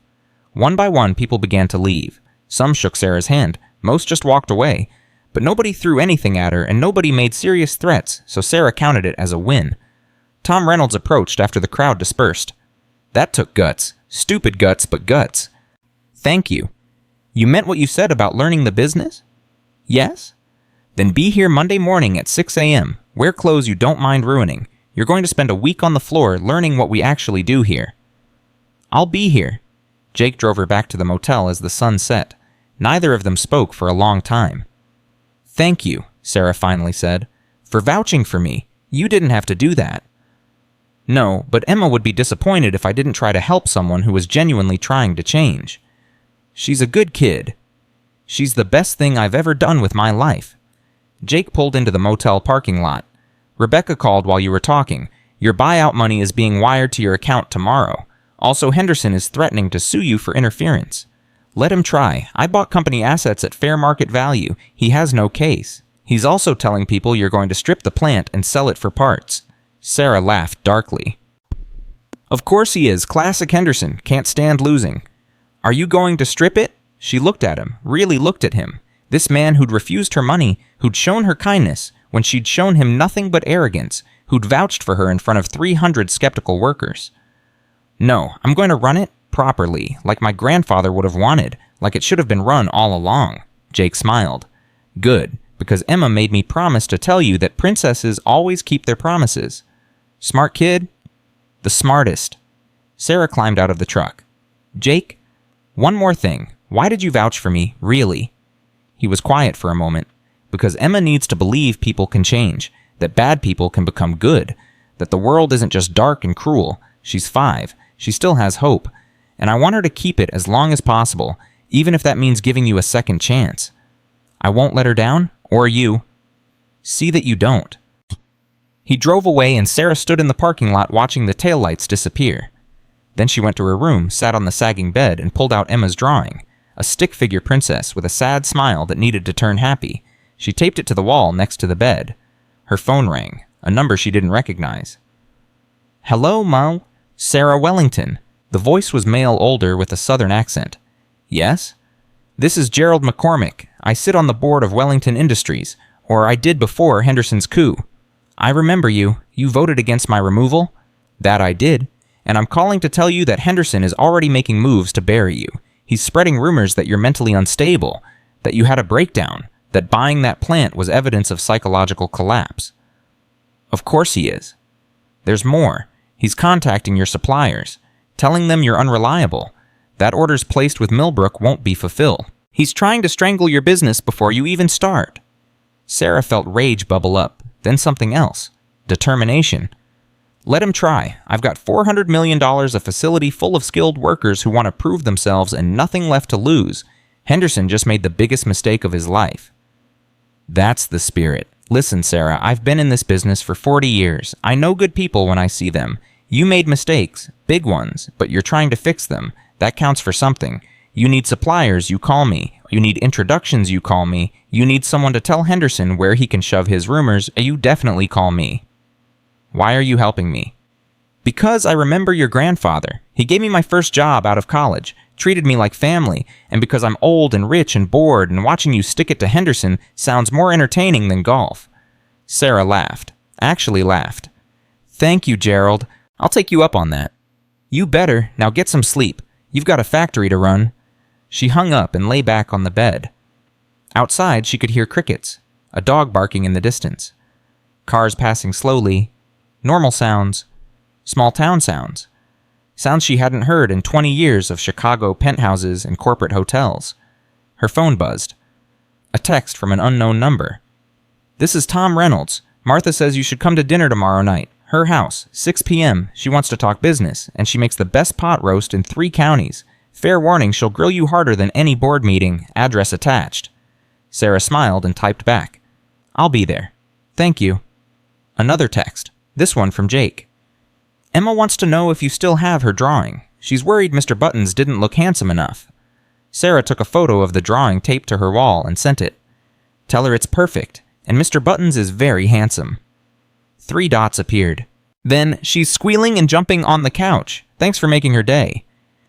[SPEAKER 2] One by one, people began to leave. Some shook Sarah's hand. Most just walked away. But nobody threw anything at her, and nobody made serious threats, so Sarah counted it as a win. Tom Reynolds approached after the crowd dispersed. That took guts. Stupid guts, but guts. Thank you. You meant what you said about learning the business? Yes? Then be here Monday morning at 6 a.m. Wear clothes you don't mind ruining. You're going to spend a week on the floor learning what we actually do here. I'll be here. Jake drove her back to the motel as the sun set. Neither of them spoke for a long time. Thank you, Sarah finally said, for vouching for me. You didn't have to do that. No, but Emma would be disappointed if I didn't try to help someone who was genuinely trying to change. She's a good kid. She's the best thing I've ever done with my life. Jake pulled into the motel parking lot. Rebecca called while you were talking. Your buyout money is being wired to your account tomorrow. Also, Henderson is threatening to sue you for interference. Let him try. I bought company assets at fair market value. He has no case. He's also telling people you're going to strip the plant and sell it for parts. Sarah laughed darkly. Of course he is. Classic Henderson. Can't stand losing. Are you going to strip it? She looked at him, really looked at him. This man who'd refused her money, who'd shown her kindness, when she'd shown him nothing but arrogance, who'd vouched for her in front of 300 skeptical workers. No, I'm going to run it properly, like my grandfather would have wanted, like it should have been run all along. Jake smiled. Good, because Emma made me promise to tell you that princesses always keep their promises. Smart kid? The smartest. Sarah climbed out of the truck. Jake, one more thing. Why did you vouch for me, really? He was quiet for a moment. Because Emma needs to believe people can change, that bad people can become good, that the world isn't just dark and cruel. She's 5. She still has hope. And I want her to keep it as long as possible, even if that means giving you a second chance. I won't let her down, or you. See that you don't. He drove away and Sarah stood in the parking lot watching the taillights disappear. Then she went to her room, sat on the sagging bed, and pulled out Emma's drawing, a stick figure princess with a sad smile that needed to turn happy. She taped it to the wall next to the bed. Her phone rang, a number she didn't recognize. Hello, Mo. Sarah Wellington. The voice was male, older, with a southern accent. Yes? This is Gerald McCormick. I sit on the board of Wellington Industries, or I did before Henderson's coup. I remember you. You voted against my removal? That I did. And I'm calling to tell you that Henderson is already making moves to bury you. He's spreading rumors that you're mentally unstable, that you had a breakdown, that buying that plant was evidence of psychological collapse. Of course he is. There's more. He's contacting your suppliers, telling them you're unreliable. That orders placed with Millbrook won't be fulfilled. He's trying to strangle your business before you even start. Sarah felt rage bubble up, then something else. Determination. Let him try. I've got $400 million, a facility full of skilled workers who want to prove themselves and nothing left to lose. Henderson just made the biggest mistake of his life. That's the spirit. Listen, Sarah, I've been in this business for 40 years. I know good people when I see them. You made mistakes, big ones, but you're trying to fix them. That counts for something. You need suppliers, you call me. You need introductions, you call me. You need someone to tell Henderson where he can shove his rumors, you definitely call me. Why are you helping me? Because I remember your grandfather. He gave me my first job out of college, treated me like family, and because I'm old and rich and bored and watching you stick it to Henderson sounds more entertaining than golf. Sarah laughed. Actually laughed. Thank you, Gerald. I'll take you up on that. You better. Now get some sleep. You've got a factory to run. She hung up and lay back on the bed. Outside, she could hear crickets, a dog barking in the distance, cars passing slowly, normal sounds, small town sounds, sounds she hadn't heard in 20 years of Chicago penthouses and corporate hotels. Her phone buzzed. A text from an unknown number. This is Tom Reynolds. Martha says you should come to dinner tomorrow night. Her house, 6 p.m. She wants to talk business, and she makes the best pot roast in 3 counties. Fair warning, she'll grill you harder than any board meeting. Address attached. Sarah smiled and typed back. I'll be there. Thank you. Another text. This one from Jake. Emma wants to know if you still have her drawing. She's worried Mr. Buttons didn't look handsome enough. Sarah took a photo of the drawing taped to her wall and sent it. Tell her it's perfect, and Mr. Buttons is very handsome. 3 dots appeared. Then, she's squealing and jumping on the couch. Thanks for making her day.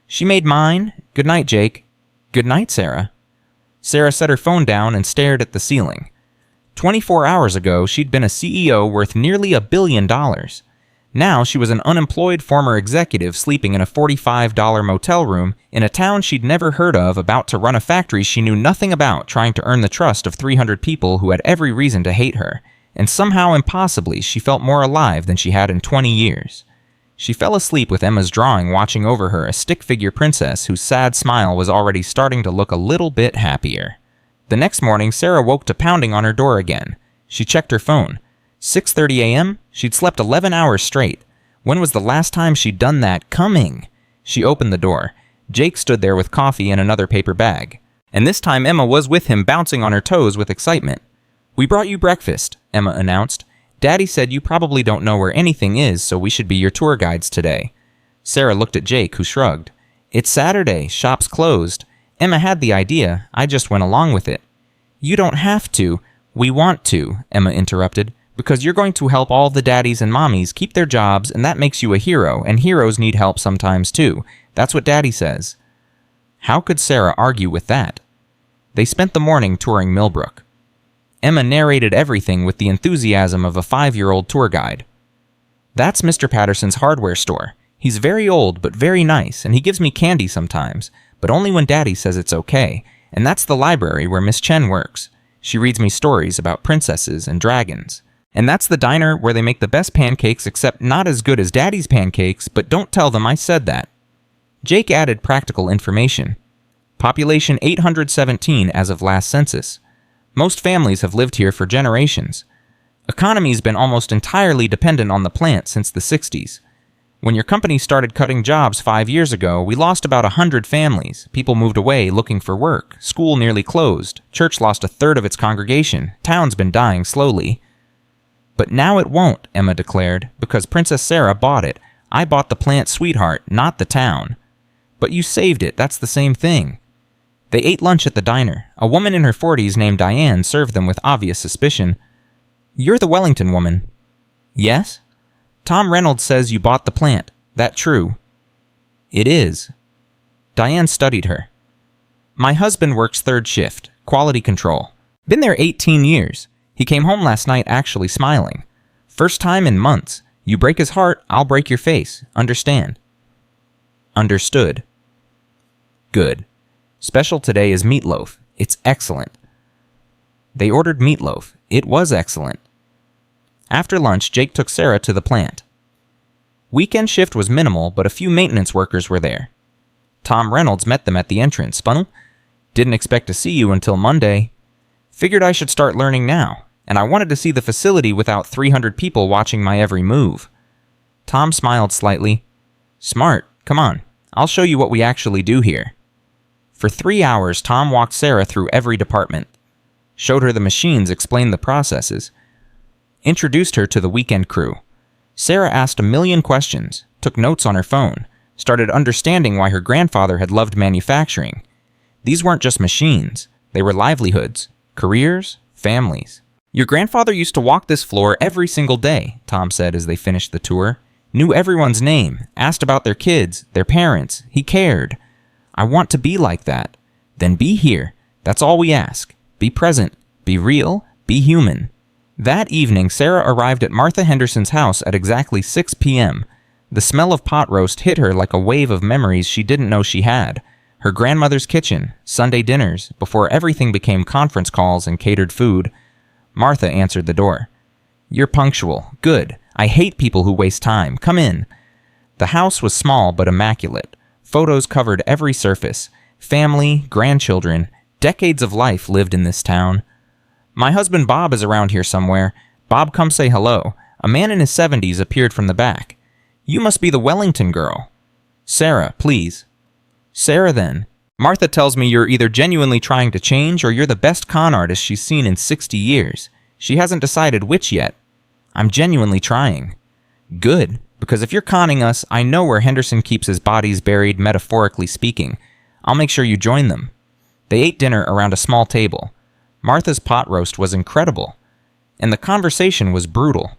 [SPEAKER 2] She made mine. Good night, Jake. Good night, Sarah. Sarah set her phone down and stared at the ceiling. 24 hours ago, she'd been a CEO worth nearly $1 billion. Now she was an unemployed former executive sleeping in a $45 motel room in a town she'd never heard of, about to run a factory she knew nothing about, trying to earn the trust of 300 people who had every reason to hate her. And somehow, impossibly, she felt more alive than she had in 20 years. She fell asleep with Emma's drawing watching over her, a stick-figure princess whose sad smile was already starting to look a little bit happier. The next morning, Sarah woke to pounding on her door again. She checked her phone. 6:30 a.m.? She'd slept 11 hours straight. When was the last time she'd done that? Coming! She opened the door. Jake stood there with coffee and another paper bag. And this time Emma was with him, bouncing on her toes with excitement. "We brought you breakfast," Emma announced. "Daddy said you probably don't know where anything is, so we should be your tour guides today." Sarah looked at Jake, who shrugged. "It's Saturday. Shop's closed. Emma had the idea. I just went along with it." "You don't have to. We want to," Emma interrupted, "because you're going to help all the daddies and mommies keep their jobs, and that makes you a hero, and heroes need help sometimes too. That's what Daddy says." How could Sarah argue with that? They spent the morning touring Millbrook. Emma narrated everything with the enthusiasm of a 5-year-old tour guide. "That's Mr. Patterson's hardware store. He's very old but very nice, and he gives me candy sometimes, but only when Daddy says it's okay. And that's the library where Miss Chen works. She reads me stories about princesses and dragons. And that's the diner where they make the best pancakes, except not as good as Daddy's pancakes, but don't tell them I said that." Jake added practical information. Population 817 as of last census. Most families have lived here for generations. Economy's been almost entirely dependent on the plant since the 60s. When your company started cutting jobs 5 years ago, we lost about 100 families. People moved away looking for work. School nearly closed. Church lost a third of its congregation. Town's been dying slowly. "But now it won't," Emma declared, "because Princess Sarah bought it. I bought the plant, sweetheart, not the town." "But you saved it. That's the same thing." They ate lunch at the diner. A woman in her 40s named Diane served them with obvious suspicion. "You're the Wellington woman." "Yes?" "Tom Reynolds says you bought the plant. That true?" "It is." Diane studied her. "My husband works third shift, quality control. Been there 18 years. He came home last night actually smiling. First time in months. You break his heart, I'll break your face. Understand?" "Understood." "Good. Special today is meatloaf. It's excellent." They ordered meatloaf. It was excellent. After lunch, Jake took Sarah to the plant. Weekend shift was minimal, but a few maintenance workers were there. Tom Reynolds met them at the entrance. "Spunnel? Didn't expect to see you until Monday. Figured I should start learning now, and I wanted to see the facility without 300 people watching my every move." Tom smiled slightly. "Smart. Come on. I'll show you what we actually do here." For 3 hours, Tom walked Sarah through every department, showed her the machines, explained the processes, introduced her to the weekend crew. Sarah asked a million questions, took notes on her phone, started understanding why her grandfather had loved manufacturing. These weren't just machines. They were livelihoods, careers, families. "Your grandfather used to walk this floor every single day," Tom said as they finished the tour. "Knew everyone's name, asked about their kids, their parents. He cared. I want to be like that. Then be here. That's all we ask. Be present. Be real. Be human." That evening, Sarah arrived at Martha Henderson's house at exactly 6 p.m. The smell of pot roast hit her like a wave of memories she didn't know she had. Her grandmother's kitchen, Sunday dinners, before everything became conference calls and catered food. Martha answered the door. "You're punctual. Good. I hate people who waste time. Come in." The house was small but immaculate. Photos covered every surface. Family, grandchildren, decades of life lived in this town. "My husband Bob is around here somewhere. Bob, come say hello." A man in his 70s appeared from the back. "You must be the Wellington girl." "Sarah, please." "Sarah, then. Martha tells me you're either genuinely trying to change or you're the best con artist she's seen in 60 years. She hasn't decided which yet." "I'm genuinely trying." "Good. Because if you're conning us, I know where Henderson keeps his bodies buried, metaphorically speaking. I'll make sure you join them." They ate dinner around a small table. Martha's pot roast was incredible, and the conversation was brutal.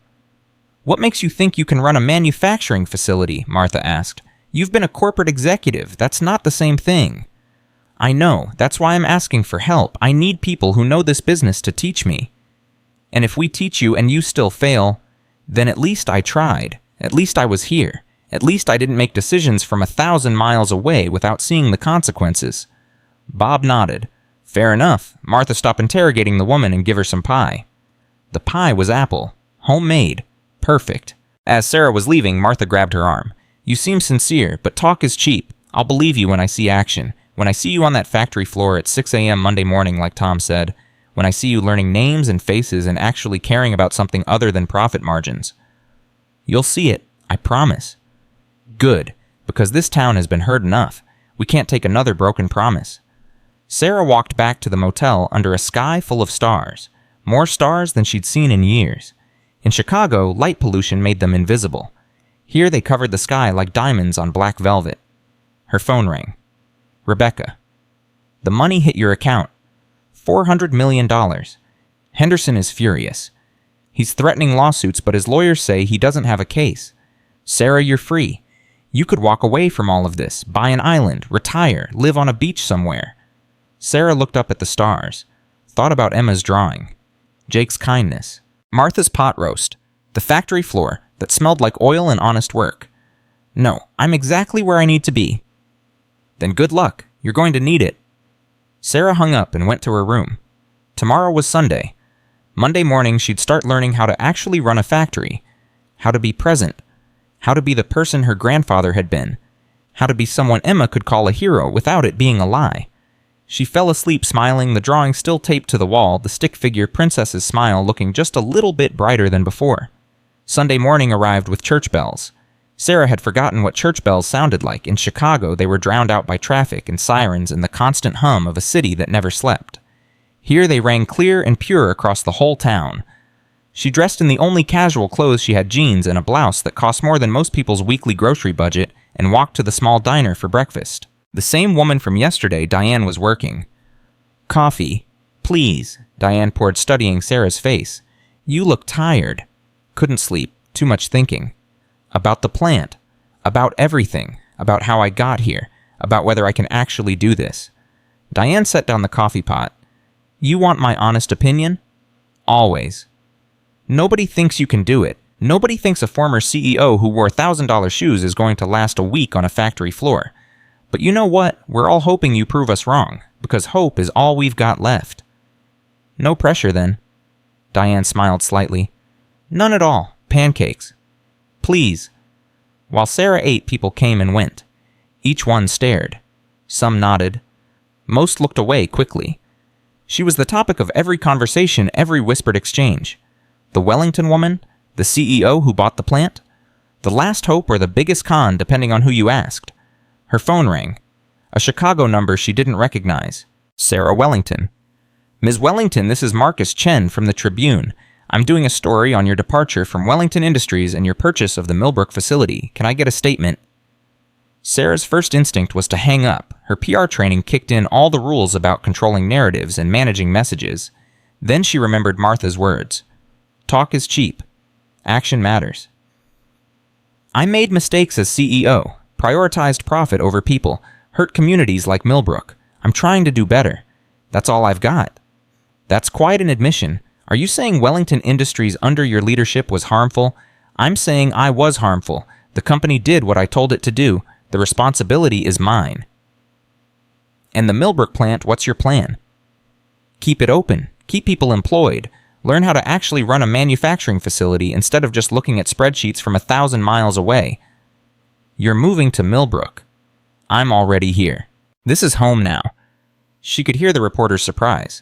[SPEAKER 2] "What makes you think you can run a manufacturing facility?" Martha asked. "You've been a corporate executive. That's not the same thing." "I know. That's why I'm asking for help. I need people who know this business to teach me. And if we teach you and you still fail, then at least I tried. At least I was here. At least I didn't make decisions from 1,000 miles away without seeing the consequences. Bob nodded. Fair enough. Martha, stop interrogating the woman and give her some pie. The pie was apple. Homemade. Perfect. As Sarah was leaving, Martha grabbed her arm. You seem sincere, but talk is cheap. I'll believe you when I see action. When I see you on that factory floor at 6 a.m. Monday morning, like Tom said. When I see you learning names and faces and actually caring about something other than profit margins. You'll see it. I promise. Good, because this town has been hurt enough. We can't take another broken promise. Sarah walked back to the motel under a sky full of stars. More stars than she'd seen in years. In Chicago, light pollution made them invisible. Here they covered the sky like diamonds on black velvet. Her phone rang. Rebecca. The money hit your account. $400 million. Henderson is furious. He's threatening lawsuits, but his lawyers say he doesn't have a case. Sarah, you're free. You could walk away from all of this, buy an island, retire, live on a beach somewhere. Sarah looked up at the stars, thought about Emma's drawing, Jake's kindness, Martha's pot roast, the factory floor that smelled like oil and honest work. No, I'm exactly where I need to be. Then good luck. You're going to need it. Sarah hung up and went to her room. Tomorrow was Sunday. Monday morning she'd start learning how to actually run a factory, how to be present, how to be the person her grandfather had been, how to be someone Emma could call a hero without it being a lie. She fell asleep smiling, the drawing still taped to the wall, the stick figure princess's smile looking just a little bit brighter than before. Sunday morning arrived with church bells. Sarah had forgotten what church bells sounded like. In Chicago, they were drowned out by traffic and sirens and the constant hum of a city that never slept. Here they rang clear and pure across the whole town. She dressed in the only casual clothes she had, jeans and a blouse that cost more than most people's weekly grocery budget, and walked to the small diner for breakfast. The same woman from yesterday, Diane, was working. Coffee. Please, Diane poured, studying Sarah's face. You look tired. Couldn't sleep. Too much thinking. About the plant. About everything. About how I got here. About whether I can actually do this. Diane set down the coffee pot. You want my honest opinion? Always. Nobody thinks you can do it. Nobody thinks a former CEO who wore $1,000 shoes is going to last a week on a factory floor. But you know what? We're all hoping you prove us wrong, because hope is all we've got left. No pressure, then. Diane smiled slightly. None at all. Pancakes. Please. While Sarah ate, people came and went. Each one stared. Some nodded. Most looked away quickly. She was the topic of every conversation, every whispered exchange. The Wellington woman? The CEO who bought the plant? The last hope or the biggest con, depending on who you asked. Her phone rang. A Chicago number she didn't recognize. Sarah Wellington. Ms. Wellington, this is Marcus Chen from the Tribune. I'm doing a story on your departure from Wellington Industries and your purchase of the Millbrook facility. Can I get a statement? Sarah's first instinct was to hang up. Her PR training kicked in all the rules about controlling narratives and managing messages. Then she remembered Martha's words. Talk is cheap. Action matters. I made mistakes as CEO, prioritized profit over people, hurt communities like Millbrook. I'm trying to do better. That's all I've got. That's quite an admission. Are you saying Wellington Industries under your leadership was harmful? I'm saying I was harmful. The company did what I told it to do. The responsibility is mine. And the Millbrook plant, what's your plan? Keep it open. Keep people employed. Learn how to actually run a manufacturing facility instead of just looking at spreadsheets from 1,000 miles away. You're moving to Millbrook. I'm already here. This is home now. She could hear the reporter's surprise.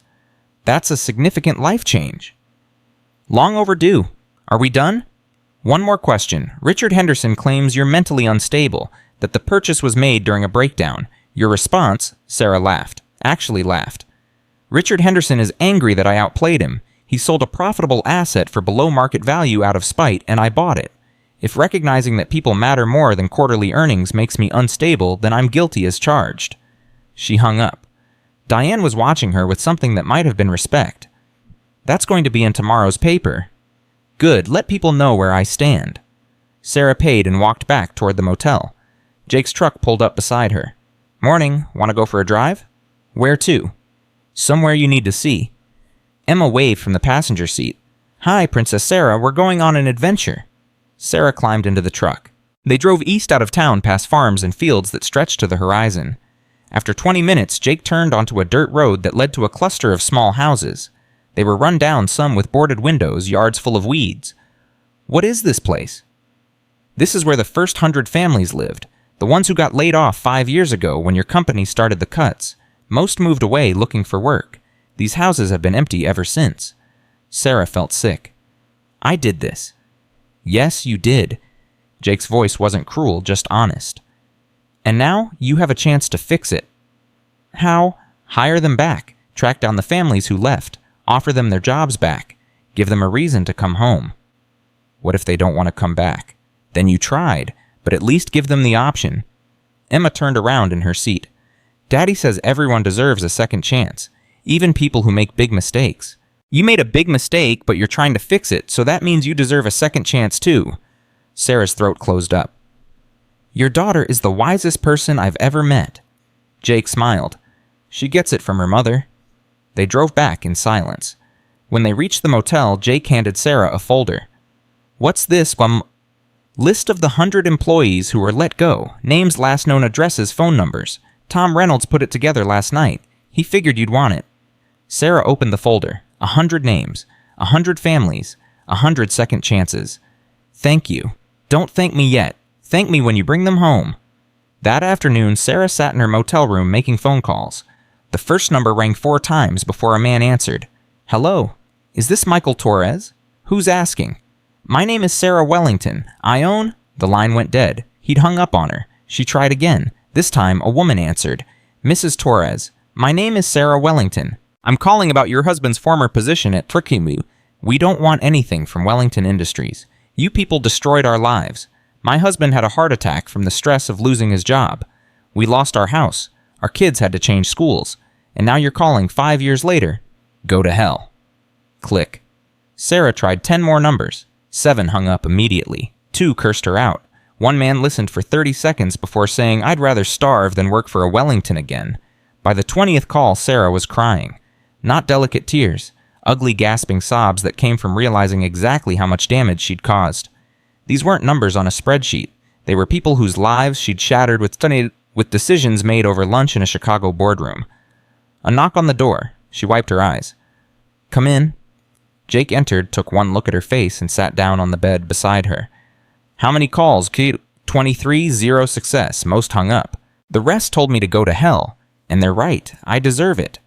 [SPEAKER 2] That's a significant life change. Long overdue. Are we done? One more question. Richard Henderson claims you're mentally unstable, that the purchase was made during a breakdown. Your response, Sarah laughed, actually laughed. Richard Henderson is angry that I outplayed him. He sold a profitable asset for below market value out of spite, and I bought it. If recognizing that people matter more than quarterly earnings makes me unstable, then I'm guilty as charged. She hung up. Diane was watching her with something that might have been respect. That's going to be in tomorrow's paper. Good, let people know where I stand. Sarah paid and walked back toward the motel. Jake's truck pulled up beside her. Morning, want to go for a drive? Where to? Somewhere you need to see. Emma waved from the passenger seat. Hi, Princess Sarah, we're going on an adventure. Sarah climbed into the truck. They drove east out of town past farms and fields that stretched to the horizon. After 20 minutes, Jake turned onto a dirt road that led to a cluster of small houses. They were run down, some with boarded windows, yards full of weeds. What is this place? This is where the first 100 families lived, the ones who got laid off 5 years ago when your company started the cuts. Most moved away looking for work. These houses have been empty ever since. Sarah felt sick. I did this. Yes, you did. Jake's voice wasn't cruel, just honest. And now you have a chance to fix it. How? Hire them back, track down the families who left, offer them their jobs back, give them a reason to come home. What if they don't want to come back? Then you tried, but at least give them the option. Emma turned around in her seat. Daddy says everyone deserves a second chance, even people who make big mistakes. You made a big mistake, but you're trying to fix it, so that means you deserve a second chance too. Sarah's throat closed up. Your daughter is the wisest person I've ever met. Jake smiled. She gets it from her mother. They drove back in silence. When they reached the motel, Jake handed Sarah a folder. What's this? List of the 100 employees who were let go. Names, last known addresses, phone numbers. Tom Reynolds put it together last night. He figured you'd want it. Sarah opened the folder. 100 names. 100 families. 100 second chances. Thank you. Don't thank me yet. Thank me when you bring them home. That afternoon, Sarah sat in her motel room making phone calls. The first number rang 4 times before a man answered. Hello, is this Michael Torres? Who's asking? My name is Sarah Wellington. I own... The line went dead. He'd hung up on her. She tried again. This time, a woman answered. Mrs. Torres, my name is Sarah Wellington. I'm calling about your husband's former position at Trikimu. We don't want anything from Wellington Industries. You people destroyed our lives. My husband had a heart attack from the stress of losing his job. We lost our house. Our kids had to change schools. And now you're calling 5 years later. Go to hell. Click. Sarah tried 10 more numbers. 7 hung up immediately. 2 cursed her out. One man listened for 30 seconds before saying, I'd rather starve than work for a Wellington again. By the 20th call, Sarah was crying. Not delicate tears. Ugly gasping sobs that came from realizing exactly how much damage she'd caused. These weren't numbers on a spreadsheet. They were people whose lives she'd shattered with decisions made over lunch in a Chicago boardroom. A knock on the door. She wiped her eyes. Come in. Jake entered, took one look at her face, and sat down on the bed beside her. How many calls? 23, 0 success. Most hung up. The rest told me to go to hell. And they're right. I deserve it.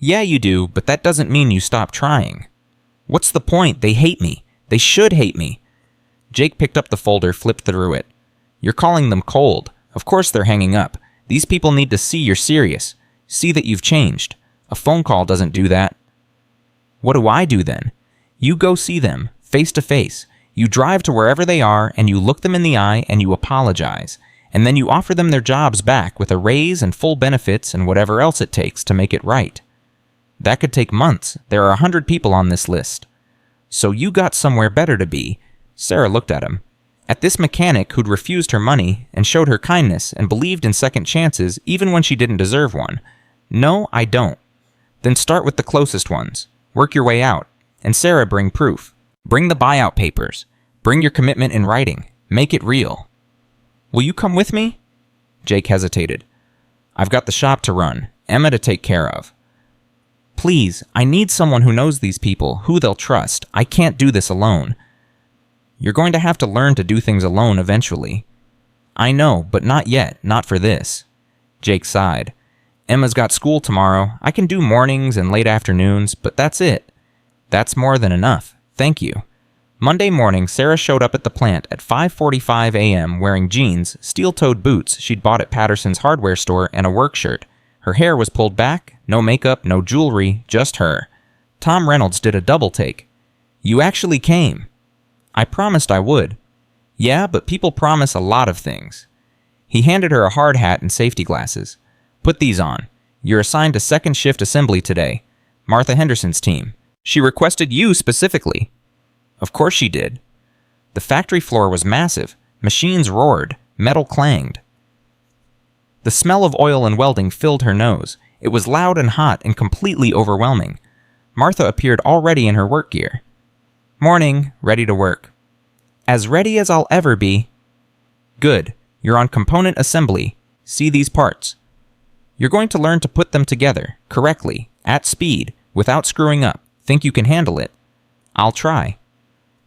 [SPEAKER 2] Yeah, you do, but that doesn't mean you stop trying. What's the point? They hate me. They should hate me. Jake picked up the folder, flipped through it. You're calling them cold. Of course they're hanging up. These people need to see you're serious. See that you've changed. A phone call doesn't do that. What do I do then? You go see them, face to face. You drive to wherever they are, and you look them in the eye, and you apologize. And then you offer them their jobs back with a raise and full benefits and whatever else it takes to make it right. That could take months. There are 100 people on this list. So you got somewhere better to be. Sarah looked at him. At this mechanic who'd refused her money and showed her kindness and believed in second chances even when she didn't deserve one. No, I don't. Then start with the closest ones. Work your way out. And Sarah, bring proof. Bring the buyout papers. Bring your commitment in writing. Make it real. Will you come with me? Jake hesitated. I've got the shop to run. Emma to take care of. Please, I need someone who knows these people, who they'll trust. I can't do this alone. You're going to have to learn to do things alone eventually. I know, but not yet, not for this. Jake sighed. Emma's got school tomorrow. I can do mornings and late afternoons, but that's it. That's more than enough. Thank you. Monday morning, Sarah showed up at the plant at 5:45 a.m. wearing jeans, steel-toed boots she'd bought at Patterson's hardware store, and a work shirt. Her hair was pulled back, no makeup, no jewelry, just her. Tom Reynolds did a double take. You actually came. I promised I would. Yeah, but people promise a lot of things. He handed her a hard hat and safety glasses. Put these on. You're assigned to second shift assembly today. Martha Henderson's team. She requested you specifically. Of course she did. The factory floor was massive. Machines roared. Metal clanged. The smell of oil and welding filled her nose. It was loud and hot and completely overwhelming. Martha appeared already in her work gear. Morning, ready to work. As ready as I'll ever be. Good. You're on component assembly. See these parts. You're going to learn to put them together, correctly, at speed, without screwing up. Think you can handle it? I'll try.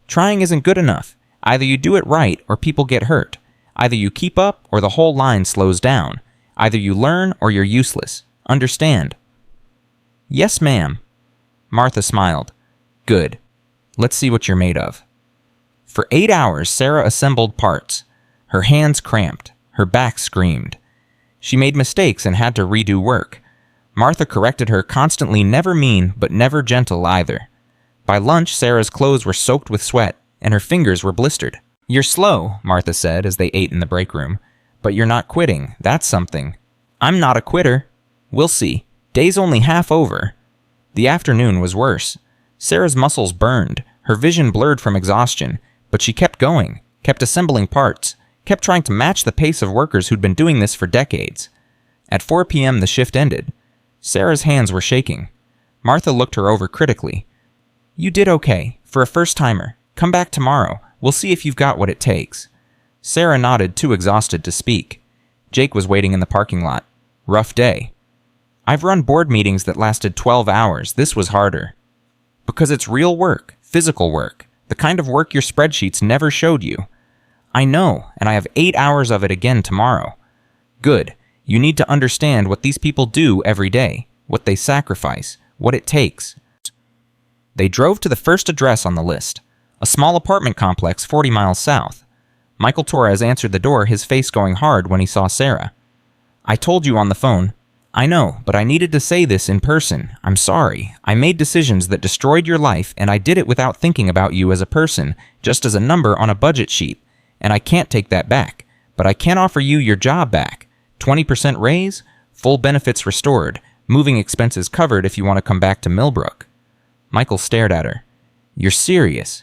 [SPEAKER 2] Trying isn't good enough. Either you do it right or people get hurt. Either you keep up or the whole line slows down. Either you learn or you're useless. Understand? Yes, ma'am. Martha smiled. Good. Let's see what you're made of. For 8 hours, Sarah assembled parts. Her hands cramped. Her back screamed. She made mistakes and had to redo work. Martha corrected her, constantly never mean, but never gentle either. By lunch, Sarah's clothes were soaked with sweat, and her fingers were blistered. You're slow, Martha said as they ate in the break room. But you're not quitting. That's something. I'm not a quitter. We'll see. Day's only half over. The afternoon was worse. Sarah's muscles burned, her vision blurred from exhaustion, but she kept going, kept assembling parts, kept trying to match the pace of workers who'd been doing this for decades. At 4 p.m. the shift ended. Sarah's hands were shaking. Martha looked her over critically. You did okay, for a first-timer. Come back tomorrow. We'll see if you've got what it takes. Sarah nodded, too exhausted to speak. Jake was waiting in the parking lot. Rough day. I've run board meetings that lasted 12 hours. This was harder. Because it's real work, physical work, the kind of work your spreadsheets never showed you. I know, and I have 8 hours of it again tomorrow. Good. You need to understand what these people do every day, what they sacrifice, what it takes. They drove to the first address on the list, a small apartment complex 40 miles south. Michael Torres answered the door, his face going hard when he saw Sarah. I told you on the phone. I know, but I needed to say this in person. I'm sorry. I made decisions that destroyed your life, and I did it without thinking about you as a person, just as a number on a budget sheet. And I can't take that back. But I can offer you your job back. 20% raise, full benefits restored, moving expenses covered if you want to come back to Millbrook. Michael stared at her. You're serious?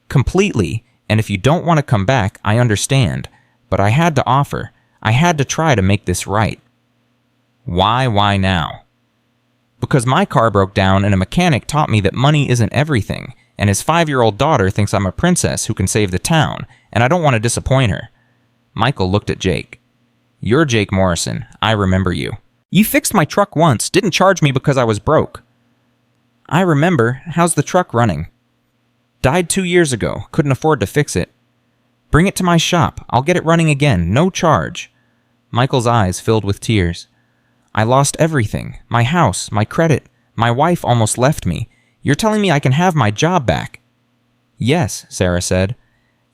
[SPEAKER 2] Completely, and if you don't want to come back, I understand. But I had to offer. I had to try to make this right. Why now? Because my car broke down and a mechanic taught me that money isn't everything, and his 5-year-old daughter thinks I'm a princess who can save the town, and I don't want to disappoint her. Michael looked at Jake. You're Jake Morrison. I remember you. You fixed my truck once, didn't charge me because I was broke. I remember. How's the truck running? Died 2 years ago. Couldn't afford to fix it. Bring it to my shop. I'll get it running again. No charge. Michael's eyes filled with tears. I lost everything. My house, my credit. My wife almost left me. You're telling me I can have my job back? Yes, Sarah said.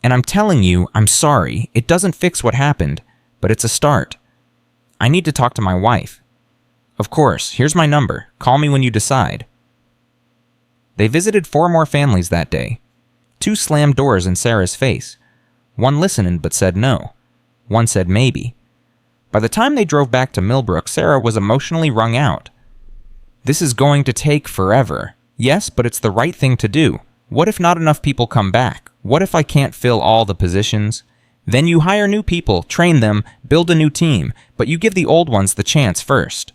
[SPEAKER 2] And I'm telling you, I'm sorry. It doesn't fix what happened, but it's a start. I need to talk to my wife. Of course, here's my number. Call me when you decide. They visited 4 more families that day. 2 slammed doors in Sarah's face. 1 listened but said no. 1 said maybe. By the time they drove back to Millbrook, Sarah was emotionally wrung out. This is going to take forever. Yes, but it's the right thing to do. What if not enough people come back? What if I can't fill all the positions? Then you hire new people, train them, build a new team, but you give the old ones the chance first.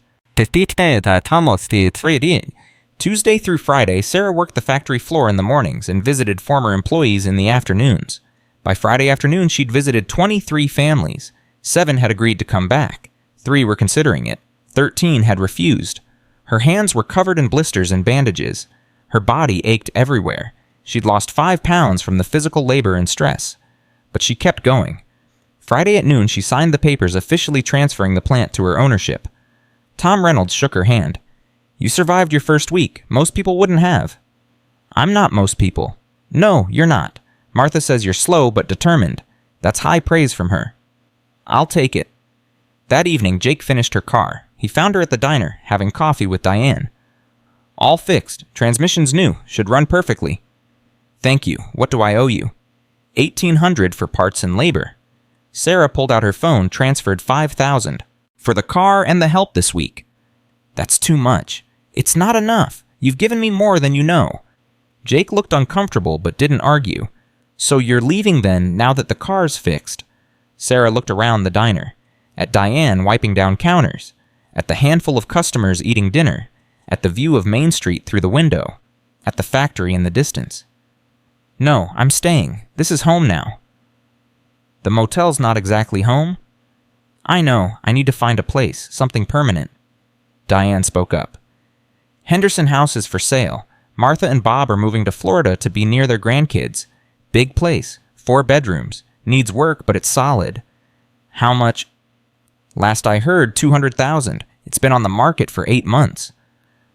[SPEAKER 2] Tuesday through Friday, Sarah worked the factory floor in the mornings and visited former employees in the afternoons. By Friday afternoon, she'd visited 23 families. 7 had agreed to come back. 3 were considering it. 13 had refused. Her hands were covered in blisters and bandages. Her body ached everywhere. She'd lost 5 pounds from the physical labor and stress. But she kept going. Friday at noon, she signed the papers officially transferring the plant to her ownership. Tom Reynolds shook her hand. You survived your first week. Most people wouldn't have. I'm not most people. No, you're not. Martha says you're slow but determined. That's high praise from her. I'll take it. That evening, Jake finished her car. He found her at the diner, having coffee with Diane. All fixed. Transmission's new. Should run perfectly. Thank you. What do I owe you? $1,800 for parts and labor. Sarah pulled out her phone, transferred $5,000. For the car and the help this week. That's too much. It's not enough. You've given me more than you know. Jake looked uncomfortable but didn't argue. So you're leaving then, now that the car's fixed? Sarah looked around the diner. At Diane wiping down counters. At the handful of customers eating dinner. At the view of Main Street through the window. At the factory in the distance. No, I'm staying. This is home now. The motel's not exactly home. I know. I need to find a place, something permanent. Diane spoke up. Henderson House is for sale. Martha and Bob are moving to Florida to be near their grandkids. Big place, 4 bedrooms. Needs work, but it's solid. How much? Last I heard, $200,000. It's been on the market for 8 months.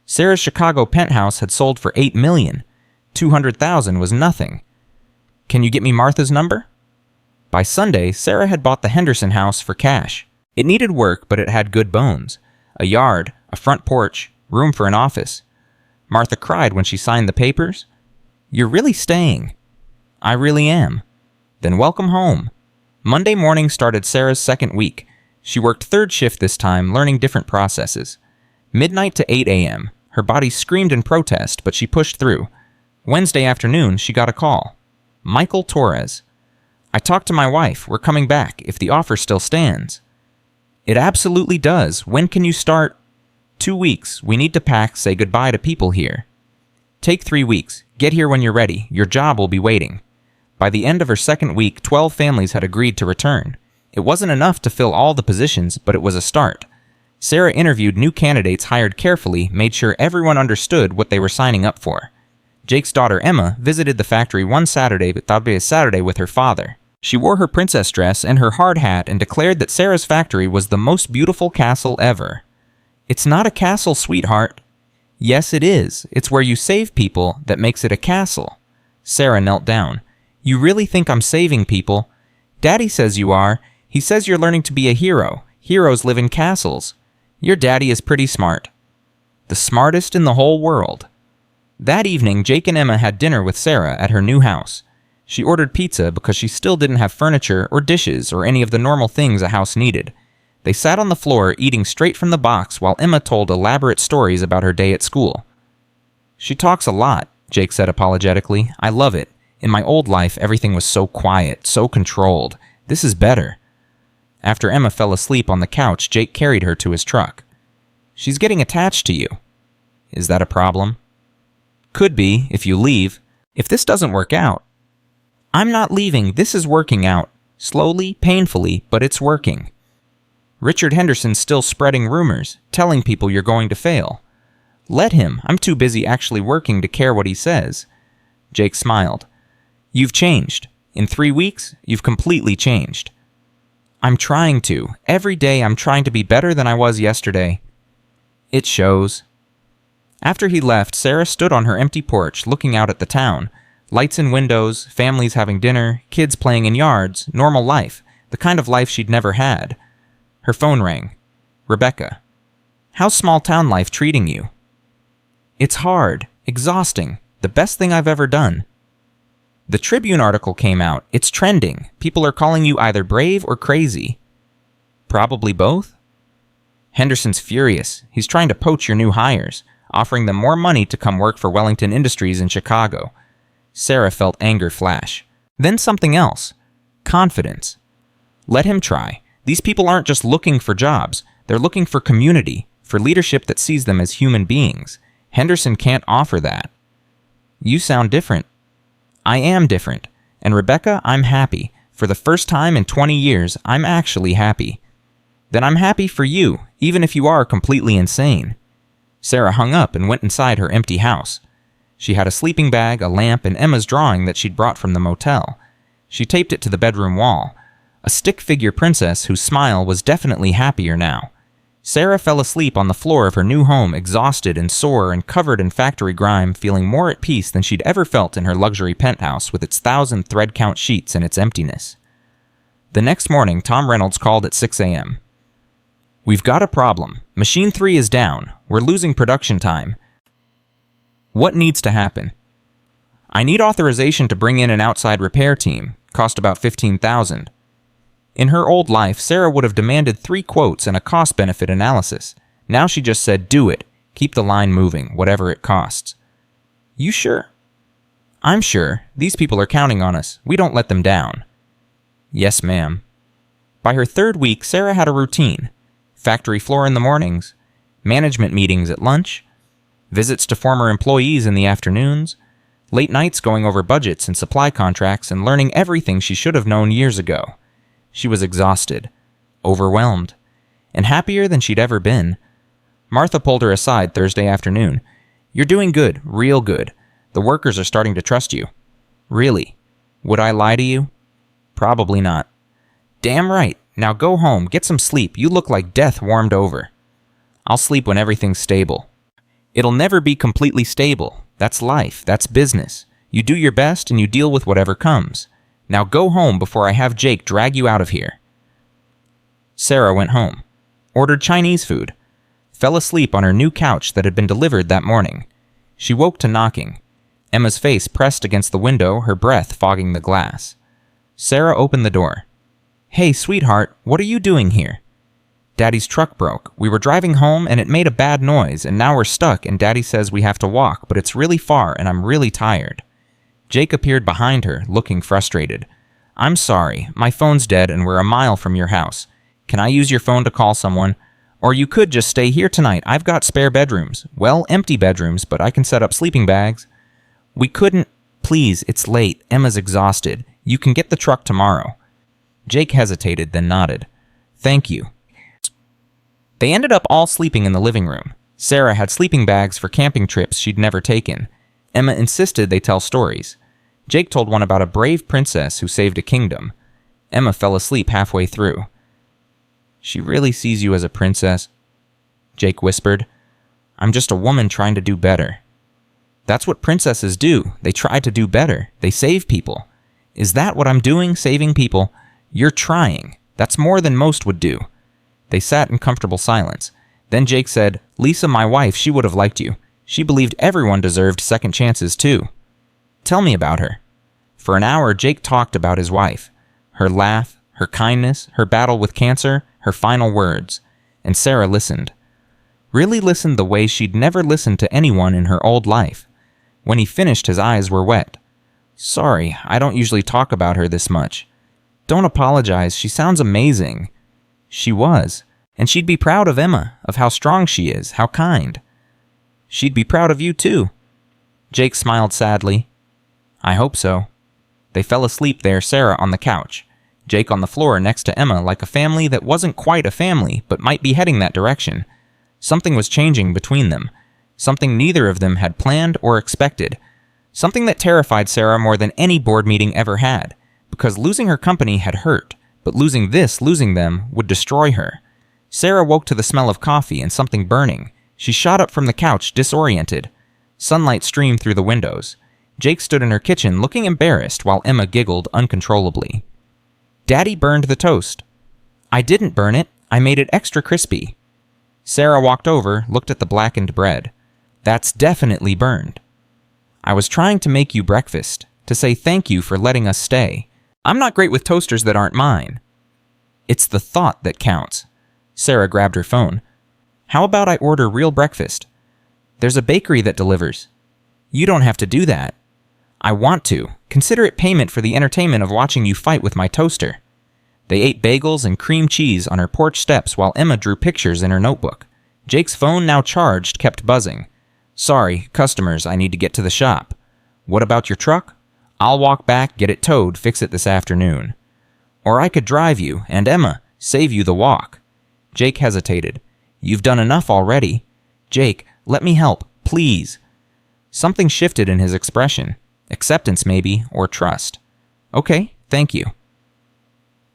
[SPEAKER 2] Sarah's Chicago penthouse had sold for $8 million. $200,000 was nothing. Can you get me Martha's number? By Sunday, Sarah had bought the Henderson house for cash. It needed work, but it had good bones. A yard, a front porch, room for an office. Martha cried when she signed the papers. You're really staying. I really am. Then welcome home. Monday morning started Sarah's second week. She worked third shift this time, learning different processes. Midnight to 8 a.m. Her body screamed in protest, but she pushed through. Wednesday afternoon, she got a call. Michael Torres. I talked to my wife. We're coming back, if the offer still stands. It absolutely does. When can you start? 2 weeks. We need to pack, say goodbye to people here. Take 3 weeks. Get here when you're ready. Your job will be waiting. By the end of her second week, 12 families had agreed to return. It wasn't enough to fill all the positions, but it was a start. Sarah interviewed new candidates hired carefully, made sure everyone understood what they were signing up for. Jake's daughter Emma visited the factory one Saturday with her father. She wore her princess dress and her hard hat and declared that Sarah's factory was the most beautiful castle ever. It's not a castle, sweetheart. Yes, it is. It's where you save people that makes it a castle. Sarah knelt down. You really think I'm saving people? Daddy says you are. He says you're learning to be a hero. Heroes live in castles. Your daddy is pretty smart. The smartest in the whole world. That evening, Jake and Emma had dinner with Sarah at her new house. She ordered pizza because she still didn't have furniture or dishes or any of the normal things a house needed. They sat on the floor eating straight from the box while Emma told elaborate stories about her day at school. She talks a lot, Jake said apologetically. I love it. In my old life, everything was so quiet, so controlled. This is better. After Emma fell asleep on the couch, Jake carried her to his truck. She's getting attached to you. Is that a problem? Could be, if you leave. If this doesn't work out. I'm not leaving. This is working out. Slowly, painfully, but it's working. Richard Henderson's still spreading rumors, telling people you're going to fail. Let him. I'm too busy actually working to care what he says. Jake smiled. You've changed. In 3 weeks, you've completely changed. I'm trying to. Every day I'm trying to be better than I was yesterday. It shows. After he left, Sarah stood on her empty porch looking out at the town. Lights in windows, families having dinner, kids playing in yards, normal life, the kind of life she'd never had. Her phone rang. Rebecca. How's small town life treating you? It's hard, exhausting, the best thing I've ever done. The Tribune article came out. It's trending. People are calling you either brave or crazy. Probably both? Henderson's furious. He's trying to poach your new hires, offering them more money to come work for Wellington Industries in Chicago. Sarah felt anger flash. Then something else. Confidence. Let him try. These people aren't just looking for jobs. They're looking for community, for leadership that sees them as human beings. Henderson can't offer that. You sound different. I am different. And Rebecca, I'm happy. For the first time in 20 years, I'm actually happy. Then I'm happy for you, even if you are completely insane. Sarah hung up and went inside her empty house. She had a sleeping bag, a lamp, and Emma's drawing that she'd brought from the motel. She taped it to the bedroom wall. A stick-figure princess whose smile was definitely happier now. Sarah fell asleep on the floor of her new home, exhausted and sore and covered in factory grime, feeling more at peace than she'd ever felt in her luxury penthouse with its 1,000 thread-count sheets and its emptiness. The next morning, Tom Reynolds called at 6 a.m. We've got a problem. Machine 3 is down. We're losing production time. What needs to happen? I need authorization to bring in an outside repair team. Cost about $15,000. In her old life, Sarah would have demanded 3 quotes and a cost-benefit analysis. Now she just said, do it. Keep the line moving, whatever it costs. You sure? I'm sure. These people are counting on us. We don't let them down. Yes, ma'am. By her 3rd week, Sarah had a routine. Factory floor in the mornings, management meetings at lunch, visits to former employees in the afternoons, Late nights going over budgets and supply contracts and learning everything she should have known years ago. She was exhausted, overwhelmed, and happier than she'd ever been. Martha pulled her aside Thursday afternoon. "You're doing good, real good. The workers are starting to trust you." "Really? Would I lie to you?" "Probably not." "Damn right. Now go home, get some sleep. You look like death warmed over." "I'll sleep when everything's stable." "It'll never be completely stable. That's life. That's business. You do your best and you deal with whatever comes. Now go home before I have Jake drag you out of here." Sarah went home, ordered Chinese food, fell asleep on her new couch that had been delivered that morning. She woke to knocking. Emma's face pressed against the window, her breath fogging the glass. Sarah opened the door. "Hey, sweetheart, what are you doing here?" "Daddy's truck broke. We were driving home and it made a bad noise, and now we're stuck and Daddy says we have to walk, but it's really far and I'm really tired." Jake appeared behind her, looking frustrated. "I'm sorry. My phone's dead and we're a mile from your house. Can I use your phone to call someone? Or you could just stay here tonight. I've got spare bedrooms. Well, empty bedrooms, but I can set up sleeping bags." "We couldn't. Please, it's late. Emma's exhausted. You can get the truck tomorrow." Jake hesitated, then nodded. "Thank you." They ended up all sleeping in the living room. Sarah had sleeping bags for camping trips she'd never taken. Emma insisted they tell stories. Jake told one about a brave princess who saved a kingdom. Emma fell asleep halfway through. "She really sees you as a princess," Jake whispered. "I'm just a woman trying to do better." "That's what princesses do. They try to do better. They save people." "Is that what I'm doing, saving people?" "You're trying. That's more than most would do." They sat in comfortable silence. Then Jake said, "Lisa, my wife, she would have liked you. She believed everyone deserved second chances, too." "Tell me about her." For an hour, Jake talked about his wife. Her laugh, her kindness, her battle with cancer, her final words. And Sarah listened. Really listened the way she'd never listened to anyone in her old life. When he finished, his eyes were wet. "Sorry, I don't usually talk about her this much." "Don't apologize. She sounds amazing." She was. And she'd be proud of Emma, of how strong she is, how kind. "She'd be proud of you, too." Jake smiled sadly. "I hope so." They fell asleep there, Sarah on the couch, Jake on the floor next to Emma, like a family that wasn't quite a family, but might be heading that direction. Something was changing between them. Something neither of them had planned or expected. Something that terrified Sarah more than any board meeting ever had, because losing her company had hurt. But losing them, would destroy her. Sarah woke to the smell of coffee and something burning. She shot up from the couch, disoriented. Sunlight streamed through the windows. Jake stood in her kitchen, looking embarrassed, while Emma giggled uncontrollably. "Daddy burned the toast." "I didn't burn it. I made it extra crispy." Sarah walked over, looked at the blackened bread. "That's definitely burned." "I was trying to make you breakfast, to say thank you for letting us stay. I'm not great with toasters that aren't mine." "It's the thought that counts." Sarah grabbed her phone. "How about I order real breakfast?" "There's a bakery that delivers." "You don't have to do that." "I want to. Consider it payment for the entertainment of watching you fight with my toaster." They ate bagels and cream cheese on her porch steps while Emma drew pictures in her notebook. Jake's phone, now charged, kept buzzing. "Sorry, customers, I need to get to the shop." "What about your truck?" "I'll walk back, get it towed, fix it this afternoon." "Or I could drive you, and Emma, save you the walk." Jake hesitated. "You've done enough already." "Jake, let me help, please." Something shifted in his expression. Acceptance, maybe, or trust. "Okay, thank you."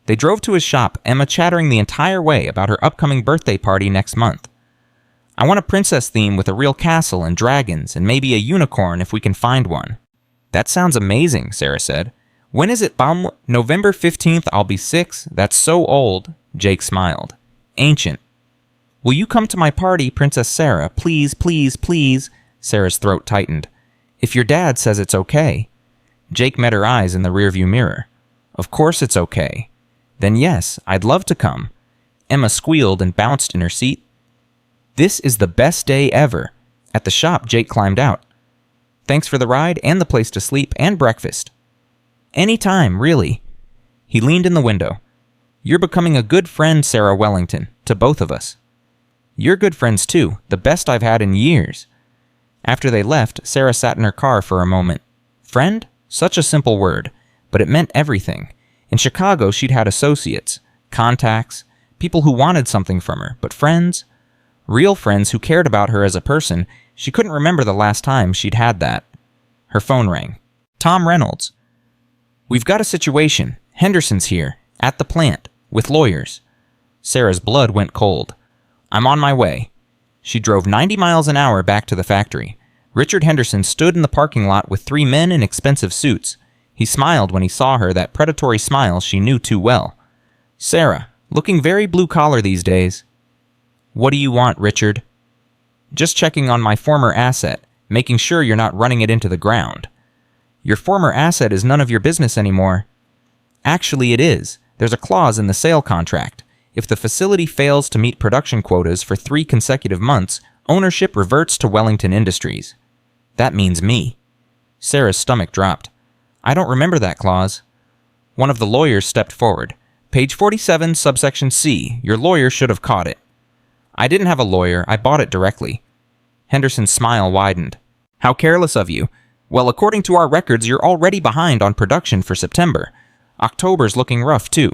[SPEAKER 2] They drove to his shop, Emma chattering the entire way about her upcoming birthday party next month. "I want a princess theme with a real castle and dragons, and maybe a unicorn if we can find one." "That sounds amazing," Sarah said. "When is it, Baum? November 15th, I'll be 6. That's so old." Jake smiled. "Ancient." "Will you come to my party, Princess Sarah? Please, please, please." Sarah's throat tightened. "If your dad says it's okay." Jake met her eyes in the rearview mirror. "Of course it's okay." "Then yes, I'd love to come." Emma squealed and bounced in her seat. "This is the best day ever." At the shop, Jake climbed out. "Thanks for the ride and the place to sleep and breakfast." "Any time, really." He leaned in the window. "You're becoming a good friend, Sarah Wellington, to both of us." "You're good friends too, the best I've had in years." After they left, Sarah sat in her car for a moment. Friend? Such a simple word, but it meant everything. In Chicago, she'd had associates, contacts, people who wanted something from her, but friends? Real friends who cared about her as a person. She couldn't remember the last time she'd had that. Her phone rang. Tom Reynolds. We've got a situation. Henderson's here, at the plant, with lawyers. Sarah's blood went cold. I'm on my way. She drove 90 miles an hour back to the factory. Richard Henderson stood in the parking lot with 3 men in expensive suits. He smiled when he saw her, that predatory smile she knew too well. Sarah, looking very blue-collar these days. What do you want, Richard? Just checking on my former asset, making sure you're not running it into the ground. Your former asset is none of your business anymore. Actually, it is. There's a clause in the sale contract. If the facility fails to meet production quotas for 3 consecutive months, ownership reverts to Wellington Industries. That means me. Sarah's stomach dropped. I don't remember that clause. One of the lawyers stepped forward. Page 47, subsection C. Your lawyer should have caught it. I didn't have a lawyer. I bought it directly. Henderson's smile widened. How careless of you. Well, according to our records, you're already behind on production for September. October's looking rough, too.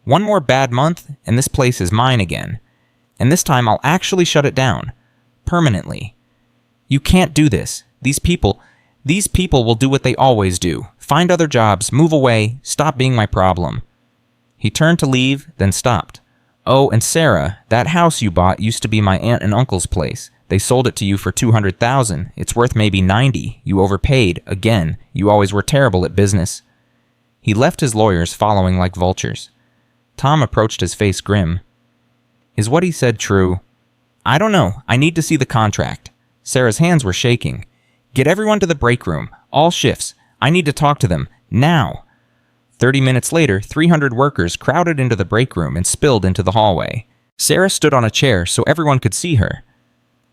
[SPEAKER 2] One more bad month, and this place is mine again. And this time I'll actually shut it down. Permanently. You can't do this. These people will do what they always do. Find other jobs, move away, stop being my problem. He turned to leave, then stopped. Oh, and Sarah, that house you bought used to be my aunt and uncle's place. They sold it to you for $200,000. It's worth maybe $90,000. You overpaid. Again, you always were terrible at business. He left his lawyers following like vultures. Tom approached his face grim. Is what he said true? I don't know. I need to see the contract. Sarah's hands were shaking. Get everyone to the break room. All shifts. I need to talk to them. Now. 30 minutes later, 300 workers crowded into the break room and spilled into the hallway. Sarah stood on a chair so everyone could see her.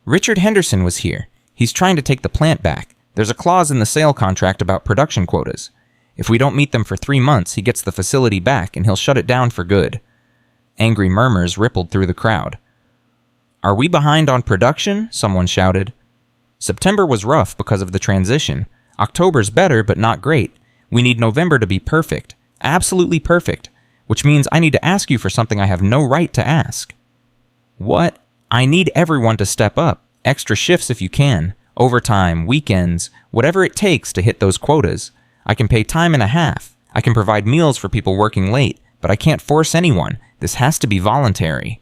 [SPEAKER 2] Richard Henderson was here. He's trying to take the plant back. There's a clause in the sale contract about production quotas. If we don't meet them for 3 months, he gets the facility back and he'll shut it down for good. Angry murmurs rippled through the crowd. Are we behind on production? Someone shouted. September was rough because of the transition. October's better, but not great. We need November to be perfect. Absolutely perfect. Which means I need to ask you for something I have no right to ask. What? I need everyone to step up. Extra shifts if you can. Overtime, weekends, whatever it takes to hit those quotas. I can pay time and a half. I can provide meals for people working late, but I can't force anyone. This has to be voluntary.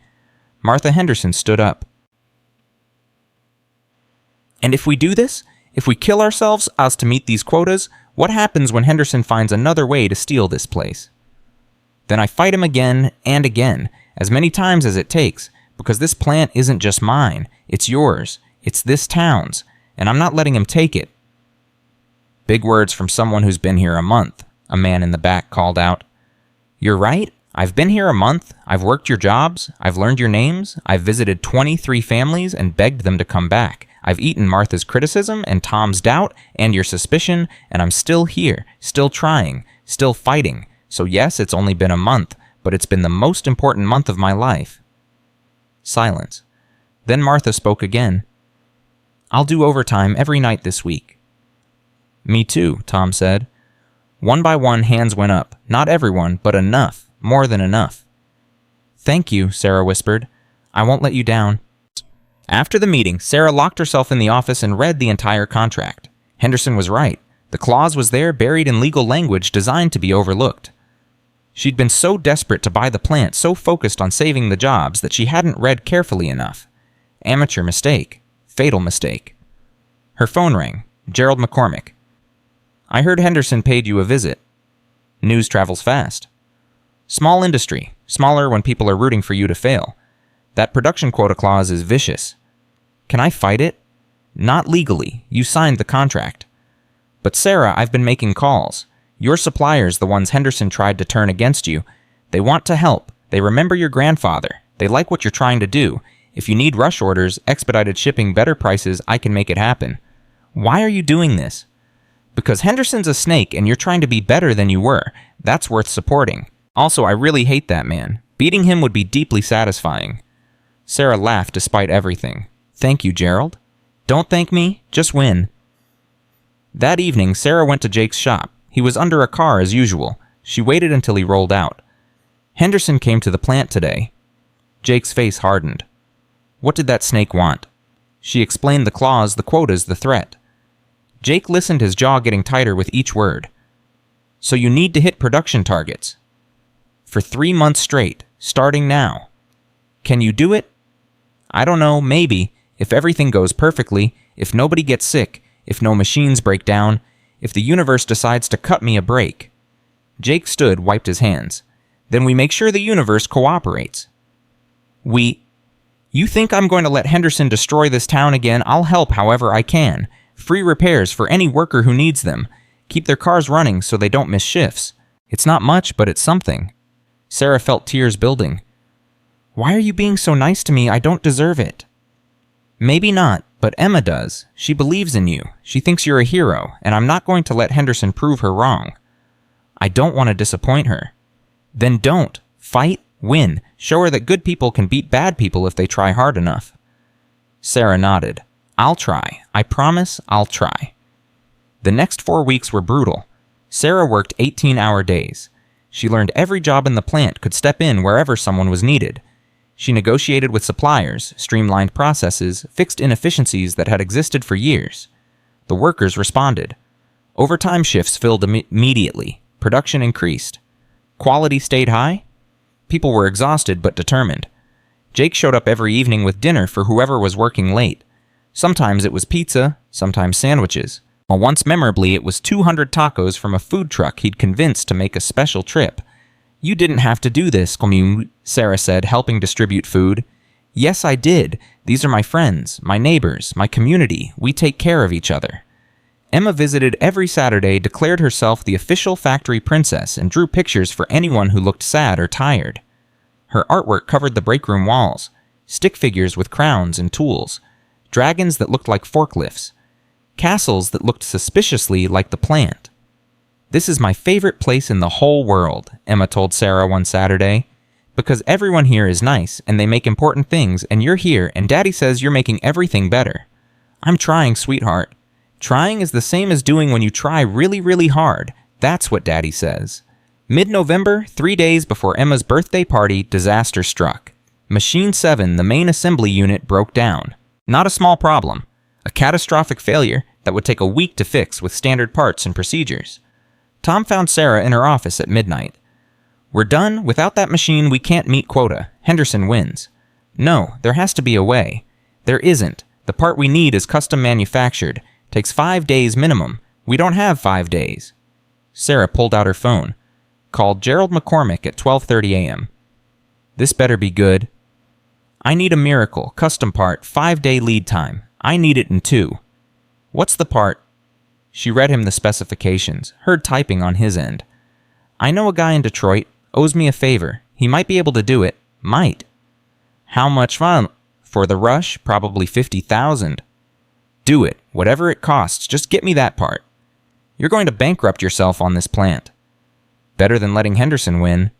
[SPEAKER 2] Martha Henderson stood up. And if we do this, if we kill ourselves as to meet these quotas, what happens when Henderson finds another way to steal this place? Then I fight him again and again, as many times as it takes, because this plant isn't just mine. It's yours. It's this town's, and I'm not letting him take it. Big words from someone who's been here a month, a man in the back called out. You're right. I've been here a month. I've worked your jobs. I've learned your names. I've visited 23 families and begged them to come back. I've eaten Martha's criticism and Tom's doubt and your suspicion, and I'm still here, still trying, still fighting. So yes, it's only been a month, but it's been the most important month of my life. Silence. Then Martha spoke again. I'll do overtime every night this week. Me too, Tom said. One by one, hands went up. Not everyone, but enough. More than enough. Thank you, Sarah whispered. I won't let you down. After the meeting, Sarah locked herself in the office and read the entire contract. Henderson was right. The clause was there, buried in legal language designed to be overlooked. She'd been so desperate to buy the plant, so focused on saving the jobs, that she hadn't read carefully enough. Amateur mistake. Fatal mistake. Her phone rang. Gerald McCormick. I heard Henderson paid you a visit. News travels fast. Small industry. Smaller when people are rooting for you to fail. That production quota clause is vicious. Can I fight it? Not legally. You signed the contract. But Sarah, I've been making calls. Your suppliers, the ones Henderson tried to turn against you, they want to help. They remember your grandfather. They like what you're trying to do. If you need rush orders, expedited shipping, better prices, I can make it happen. Why are you doing this? Because Henderson's a snake and you're trying to be better than you were. That's worth supporting. Also, I really hate that man. Beating him would be deeply satisfying. Sarah laughed despite everything. Thank you, Gerald. Don't thank me, just win. That evening, Sarah went to Jake's shop. He was under a car as usual. She waited until he rolled out. Henderson came to the plant today. Jake's face hardened. What did that snake want? She explained the clause, the quotas, the threat. Jake listened, his jaw getting tighter with each word. So you need to hit production targets. For 3 months straight, starting now. Can you do it? I don't know, maybe, if everything goes perfectly, if nobody gets sick, if no machines break down, if the universe decides to cut me a break. Jake stood, wiped his hands. Then we make sure the universe cooperates. You think I'm going to let Henderson destroy this town again? I'll help however I can. Free repairs for any worker who needs them. Keep their cars running so they don't miss shifts. It's not much, but it's something. Sarah felt tears building. Why are you being so nice to me? I don't deserve it. Maybe not, but Emma does. She believes in you. She thinks you're a hero, and I'm not going to let Henderson prove her wrong. I don't want to disappoint her. Then don't. Fight, win. Show her that good people can beat bad people if they try hard enough. Sarah nodded. I'll try. I promise I'll try. The next 4 weeks were brutal. Sarah worked 18-hour days. She learned every job in the plant, could step in wherever someone was needed. She negotiated with suppliers, streamlined processes, fixed inefficiencies that had existed for years. The workers responded. Overtime shifts filled immediately. Production increased. Quality stayed high. People were exhausted but determined. Jake showed up every evening with dinner for whoever was working late. Sometimes it was pizza, sometimes sandwiches. While once memorably it was 200 tacos from a food truck he'd convinced to make a special trip. You didn't have to do this, Sarah said, helping distribute food. Yes, I did. These are my friends, my neighbors, my community. We take care of each other. Emma visited every Saturday, declared herself the official factory princess, and drew pictures for anyone who looked sad or tired. Her artwork covered the breakroom walls, stick figures with crowns and tools, dragons that looked like forklifts, castles that looked suspiciously like the plant. This is my favorite place in the whole world, Emma told Sarah one Saturday, because everyone here is nice and they make important things, and you're here and Daddy says you're making everything better. I'm trying, sweetheart. Trying is the same as doing when you try really, really hard. That's what Daddy says. Mid-November, 3 days before Emma's birthday party, disaster struck. Machine 7, the main assembly unit, broke down. Not a small problem. A catastrophic failure that would take a week to fix with standard parts and procedures. Tom found Sarah in her office at midnight. We're done. Without that machine, we can't meet quota. Henderson wins. No, there has to be a way. There isn't. The part we need is custom manufactured. Takes 5 days minimum. We don't have 5 days. Sarah pulled out her phone. Called Gerald McCormick at 12:30 a.m. This better be good. I need a miracle. Custom part. 5-day lead time. I need it in 2. What's the part? She read him the specifications, heard typing on his end. I know a guy in Detroit. Owes me a favor. He might be able to do it. Might. How much fun? For the rush, probably $50,000. Do it. Whatever it costs. Just get me that part. You're going to bankrupt yourself on this plant. Better than letting Henderson win.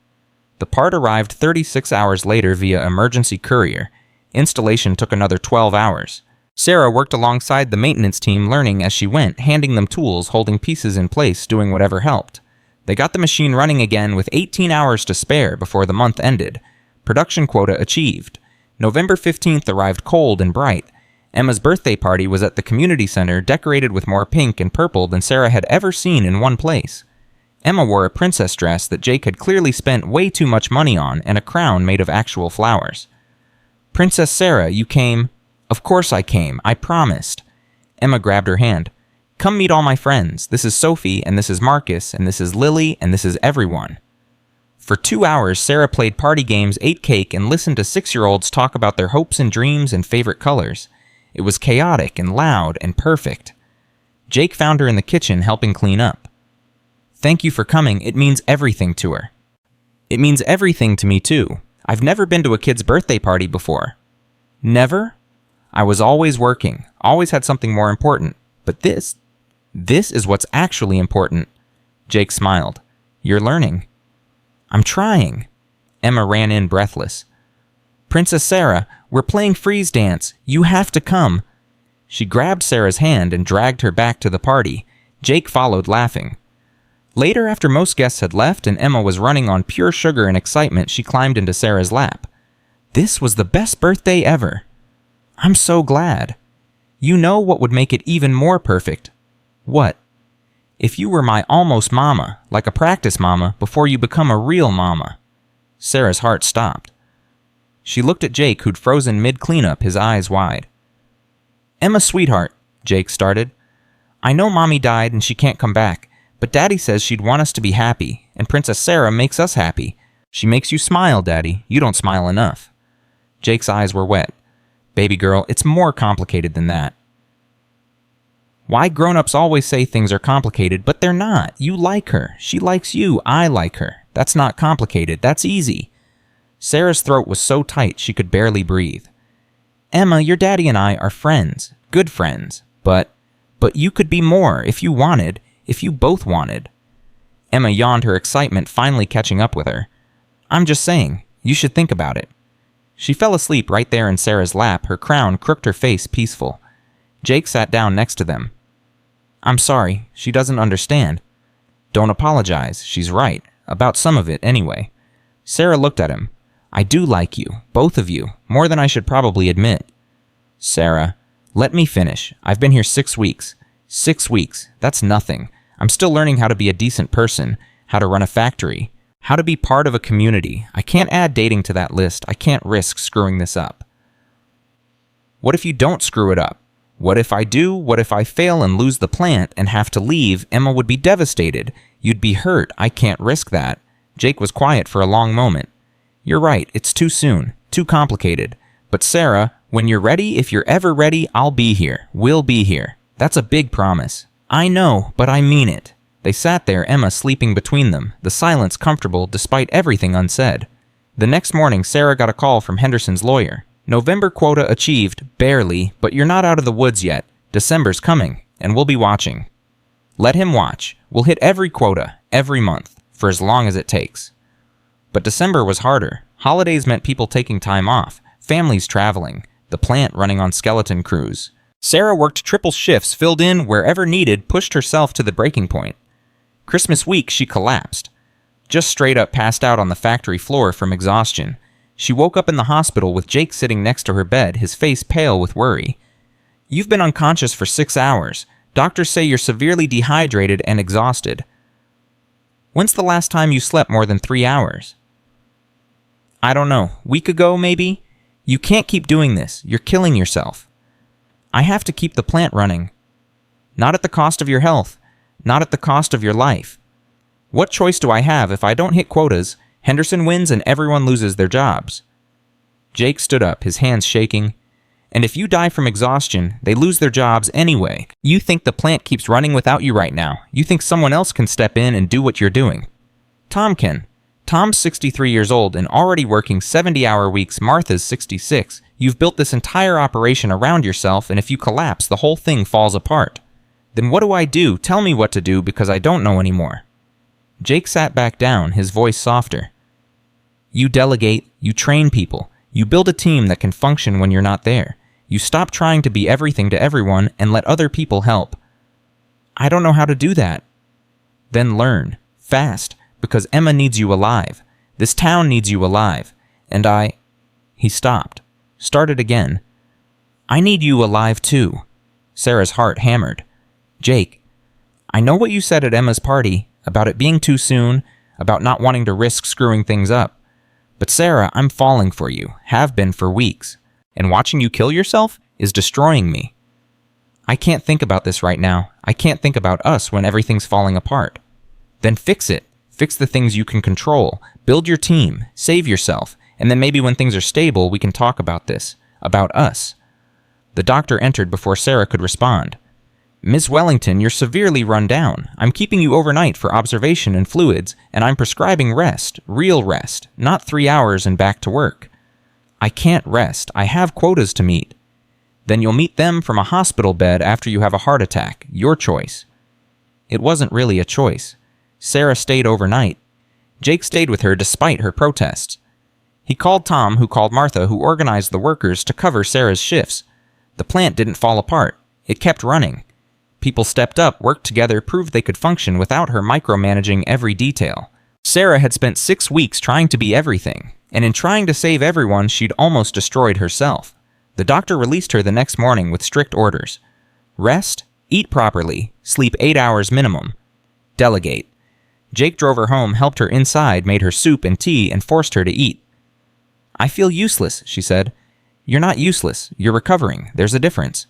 [SPEAKER 2] The part arrived 36 hours later via emergency courier. Installation took another 12 hours. Sarah worked alongside the maintenance team, learning as she went, handing them tools, holding pieces in place, doing whatever helped. They got the machine running again with 18 hours to spare before the month ended. Production quota achieved. November 15th arrived cold and bright. Emma's birthday party was at the community center, decorated with more pink and purple than Sarah had ever seen in one place. Emma wore a princess dress that Jake had clearly spent way too much money on, and a crown made of actual flowers. Princess Sarah, you came. Of course I came. I promised. Emma grabbed her hand. Come meet all my friends. This is Sophie, and this is Marcus, and this is Lily, and this is everyone. For 2 hours, Sarah played party games, ate cake, and listened to 6-year-olds talk about their hopes and dreams and favorite colors. It was chaotic and loud and perfect. Jake found her in the kitchen helping clean up. Thank you for coming. It means everything to her. It means everything to me, too. I've never been to a kid's birthday party before. Never? I was always working, always had something more important. But this is what's actually important. Jake smiled. You're learning. I'm trying. Emma ran in breathless. Princess Sarah, we're playing freeze dance. You have to come. She grabbed Sarah's hand and dragged her back to the party. Jake followed, laughing. Later, after most guests had left and Emma was running on pure sugar and excitement, she climbed into Sarah's lap. This was the best birthday ever. I'm so glad. You know what would make it even more perfect? What? If you were my almost mama, like a practice mama, before you become a real mama. Sarah's heart stopped. She looked at Jake, who'd frozen mid-cleanup, his eyes wide. Emma, sweetheart, Jake started. I know Mommy died and she can't come back, but Daddy says she'd want us to be happy, and Princess Sarah makes us happy. She makes you smile, Daddy. You don't smile enough. Jake's eyes were wet. Baby girl, it's more complicated than that. Why grown-ups always say things are complicated, but they're not. You like her. She likes you. I like her. That's not complicated. That's easy. Sarah's throat was so tight she could barely breathe. Emma, your daddy and I are friends. Good friends. But you could be more if you wanted. If you both wanted. Emma yawned, her excitement finally catching up with her. I'm just saying. You should think about it. She fell asleep right there in Sarah's lap, her crown crooked, her face peaceful. Jake sat down next to them. I'm sorry, she doesn't understand. Don't apologize, she's right. About some of it, anyway. Sarah looked at him. I do like you, both of you, more than I should probably admit. Sarah, let me finish. I've been here 6 weeks. 6 weeks, that's nothing. I'm still learning how to be a decent person, how to run a factory, how to be part of a community. I can't add dating to that list. I can't risk screwing this up. What if you don't screw it up? What if I do? What if I fail and lose the plant and have to leave? Emma would be devastated. You'd be hurt. I can't risk that. Jake was quiet for a long moment. You're right. It's too soon. Too complicated. But Sarah, when you're ready, if you're ever ready, I'll be here. We'll be here. That's a big promise. I know, but I mean it. They sat there, Emma sleeping between them, the silence comfortable despite everything unsaid. The next morning, Sarah got a call from Henderson's lawyer. November quota achieved, barely, but you're not out of the woods yet. December's coming, and we'll be watching. Let him watch. We'll hit every quota, every month, for as long as it takes. But December was harder. Holidays meant people taking time off, families traveling, the plant running on skeleton crews. Sarah worked triple shifts, filled in wherever needed, pushed herself to the breaking point. Christmas week, she collapsed. Just straight up passed out on the factory floor from exhaustion. She woke up in the hospital with Jake sitting next to her bed, his face pale with worry. You've been unconscious for 6 hours. Doctors say you're severely dehydrated and exhausted. When's the last time you slept more than 3 hours? I don't know. Week ago, maybe? You can't keep doing this. You're killing yourself. I have to keep the plant running. Not at the cost of your health. Not at the cost of your life. What choice do I have if I don't hit quotas? Henderson wins and everyone loses their jobs. Jake stood up, his hands shaking. And if you die from exhaustion, they lose their jobs anyway. You think the plant keeps running without you right now. You think someone else can step in and do what you're doing. Tom can. Tom's 63 years old and already working 70-hour weeks. Martha's 66. You've built this entire operation around yourself, and if you collapse, the whole thing falls apart. Then what do I do? Tell me what to do, because I don't know anymore. Jake sat back down, his voice softer. You delegate, you train people, you build a team that can function when you're not there. You stop trying to be everything to everyone and let other people help. I don't know how to do that. Then learn, fast, because Emma needs you alive. This town needs you alive. And He stopped, started again. I need you alive too. Sarah's heart hammered. Jake, I know what you said at Emma's party, about it being too soon, about not wanting to risk screwing things up. But Sarah, I'm falling for you, have been for weeks, and watching you kill yourself is destroying me. I can't think about this right now. I can't think about us when everything's falling apart. Then fix it. Fix the things you can control. Build your team. Save yourself. And then maybe when things are stable, we can talk about this. About us. The doctor entered before Sarah could respond. Miss Wellington, you're severely run down. I'm keeping you overnight for observation and fluids, and I'm prescribing rest, real rest, not 3 hours and back to work. I can't rest. I have quotas to meet. Then you'll meet them from a hospital bed after you have a heart attack. Your choice. It wasn't really a choice. Sarah stayed overnight. Jake stayed with her despite her protests. He called Tom, who called Martha, who organized the workers to cover Sarah's shifts. The plant didn't fall apart. It kept running. People stepped up, worked together, proved they could function without her micromanaging every detail. Sarah had spent 6 weeks trying to be everything, and in trying to save everyone, she'd almost destroyed herself. The doctor released her the next morning with strict orders. Rest, eat properly, sleep 8 hours minimum. Delegate. Jake drove her home, helped her inside, made her soup and tea, and forced her to eat. "I feel useless," she said. "You're not useless. You're recovering. There's a difference.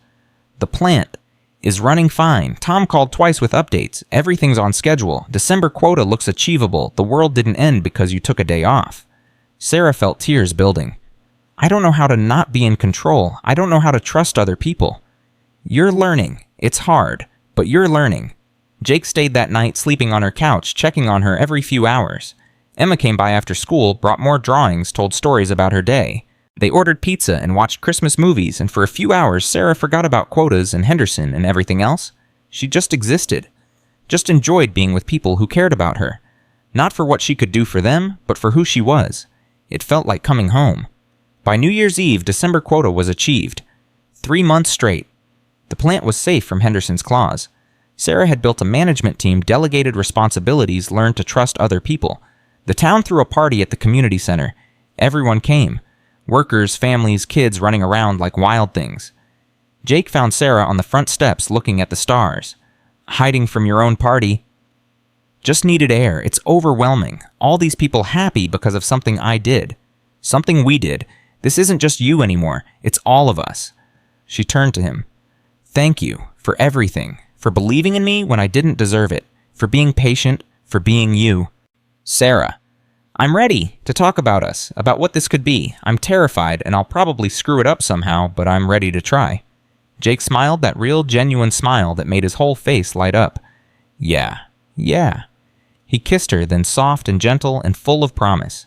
[SPEAKER 2] The plant is running fine. Tom called twice with updates. Everything's on schedule. December quota looks achievable. The world didn't end because you took a day off." Sarah felt tears building. "I don't know how to not be in control. I don't know how to trust other people." "You're learning. It's hard, but you're learning." Jake stayed that night, sleeping on her couch, checking on her every few hours. Emma came by after school, brought more drawings, told stories about her day. They ordered pizza and watched Christmas movies, and for a few hours, Sarah forgot about quotas and Henderson and everything else. She just existed. Just enjoyed being with people who cared about her. Not for what she could do for them, but for who she was. It felt like coming home. By New Year's Eve, December quota was achieved. 3 months straight. The plant was safe from Henderson's claws. Sarah had built a management team, delegated responsibilities, learned to trust other people. The town threw a party at the community center. Everyone came. Workers, families, kids running around like wild things. Jake found Sarah on the front steps looking at the stars. "Hiding from your own party." "Just needed air. It's overwhelming. All these people happy because of something I did. Something we did. This isn't just you anymore. It's all of us." She turned to him. "Thank you for everything. For believing in me when I didn't deserve it. For being patient. For being you." Sarah. "I'm ready to talk about us, about what this could be. I'm terrified, and I'll probably screw it up somehow, but I'm ready to try." Jake smiled, that real, genuine smile that made his whole face light up. Yeah. He kissed her, then soft and gentle and full of promise.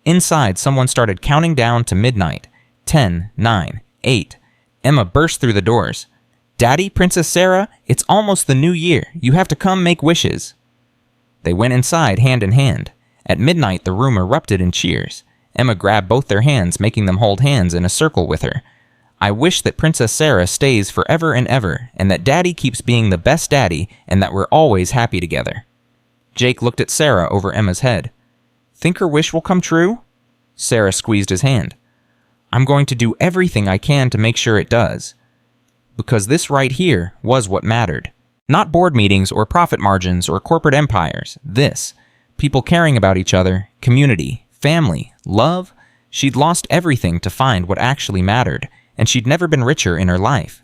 [SPEAKER 2] Inside, someone started counting down to midnight. 10, 9, 8. Emma burst through the doors. "Daddy, Princess Sarah, it's almost the new year. You have to come make wishes." They went inside, hand in hand. At midnight, the room erupted in cheers. Emma grabbed both their hands, making them hold hands in a circle with her. "I wish that Princess Sarah stays forever and ever, and that Daddy keeps being the best daddy, and that we're always happy together." Jake looked at Sarah over Emma's head. "Think her wish will come true?" Sarah squeezed his hand. "I'm going to do everything I can to make sure it does. Because this right here was what mattered. Not board meetings or profit margins or corporate empires. This. People caring about each other, community, family, love. She'd lost everything to find what actually mattered, and she'd never been richer in her life.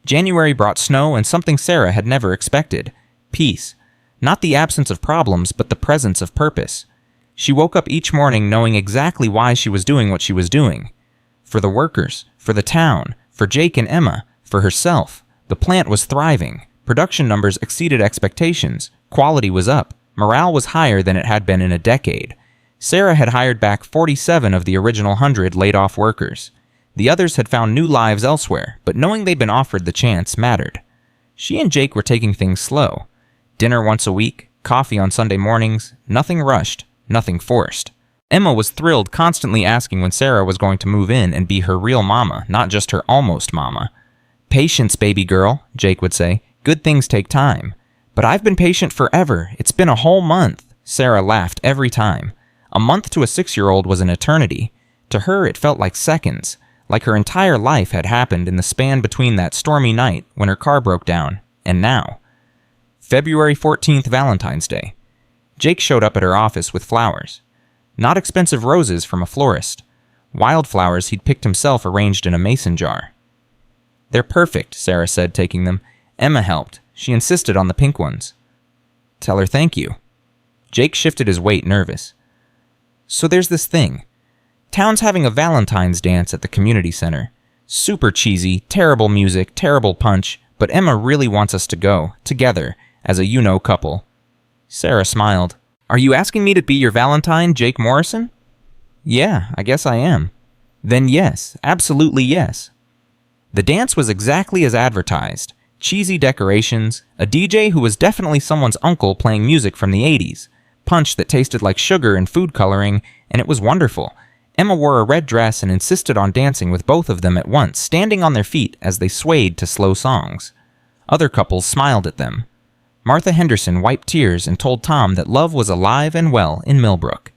[SPEAKER 2] January brought snow and something Sarah had never expected. Peace. Not the absence of problems, but the presence of purpose. She woke up each morning knowing exactly why she was doing what she was doing. For the workers, for the town, for Jake and Emma, for herself. The plant was thriving. Production numbers exceeded expectations. Quality was up. Morale was higher than it had been in a decade. Sarah had hired back 47 of the original 100 laid-off workers. The others had found new lives elsewhere, but knowing they'd been offered the chance mattered. She and Jake were taking things slow. Dinner once a week, coffee on Sunday mornings, nothing rushed, nothing forced. Emma was thrilled, constantly asking when Sarah was going to move in and be her real mama, not just her almost mama. "Patience, baby girl," Jake would say. "Good things take time." "But I've been patient forever. It's been a whole month." Sarah laughed every time. A month to a 6-year-old was an eternity. To her, it felt like seconds, like her entire life had happened in the span between that stormy night when her car broke down, and now. February 14th, Valentine's Day. Jake showed up at her office with flowers. Not expensive roses from a florist. Wildflowers he'd picked himself arranged in a mason jar. "They're perfect," Sarah said, taking them. Emma helped. She insisted on the pink ones. "Tell her thank you." Jake shifted his weight, nervous. "So there's this thing. Town's having a Valentine's dance at the community center. Super cheesy, terrible music, terrible punch, but Emma really wants us to go, together, as a you-know couple." Sarah smiled. "Are you asking me to be your Valentine, Jake Morrison?" "Yeah, I guess I am." "Then yes, absolutely yes." The dance was exactly as advertised. Cheesy decorations, a DJ who was definitely someone's uncle playing music from the 80s, punch that tasted like sugar and food coloring, and it was wonderful. Emma wore a red dress and insisted on dancing with both of them at once, standing on their feet as they swayed to slow songs. Other couples smiled at them. Martha Henderson wiped tears and told Tom that love was alive and well in Millbrook.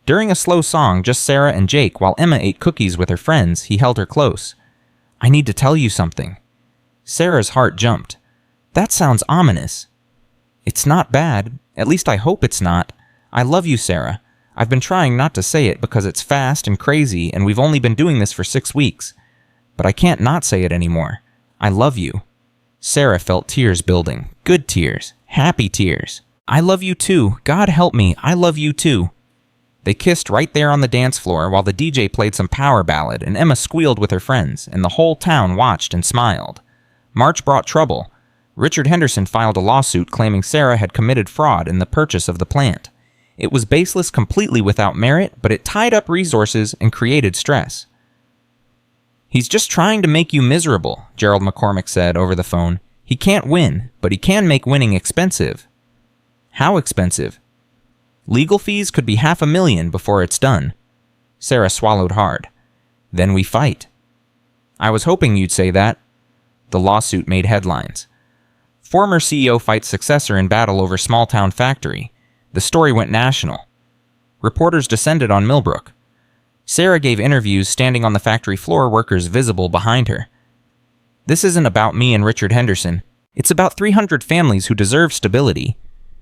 [SPEAKER 2] During a slow song, just Sarah and Jake, while Emma ate cookies with her friends, he held her close. "I need to tell you something." Sarah's heart jumped. "That sounds ominous." "It's not bad. At least I hope it's not. I love you, Sarah. I've been trying not to say it because it's fast and crazy and we've only been doing this for 6 weeks. But I can't not say it anymore. I love you." Sarah felt tears building. Good tears. Happy tears. "I love you too. God help me. I love you too." They kissed right there on the dance floor while the DJ played some power ballad and Emma squealed with her friends, and the whole town watched and smiled. March brought trouble. Richard Henderson filed a lawsuit claiming Sarah had committed fraud in the purchase of the plant. It was baseless, completely without merit, but it tied up resources and created stress. "He's just trying to make you miserable," Gerald McCormick said over the phone. "He can't win, but he can make winning expensive." "How expensive?" "Legal fees could be $500,000 before it's done." Sarah swallowed hard. "Then we fight." "I was hoping you'd say that." The lawsuit made headlines. Former CEO fights successor in battle over small-town factory. The story went national. Reporters descended on Millbrook. Sarah gave interviews standing on the factory floor, workers visible behind her. "This isn't about me and Richard Henderson. It's about 300 families who deserve stability.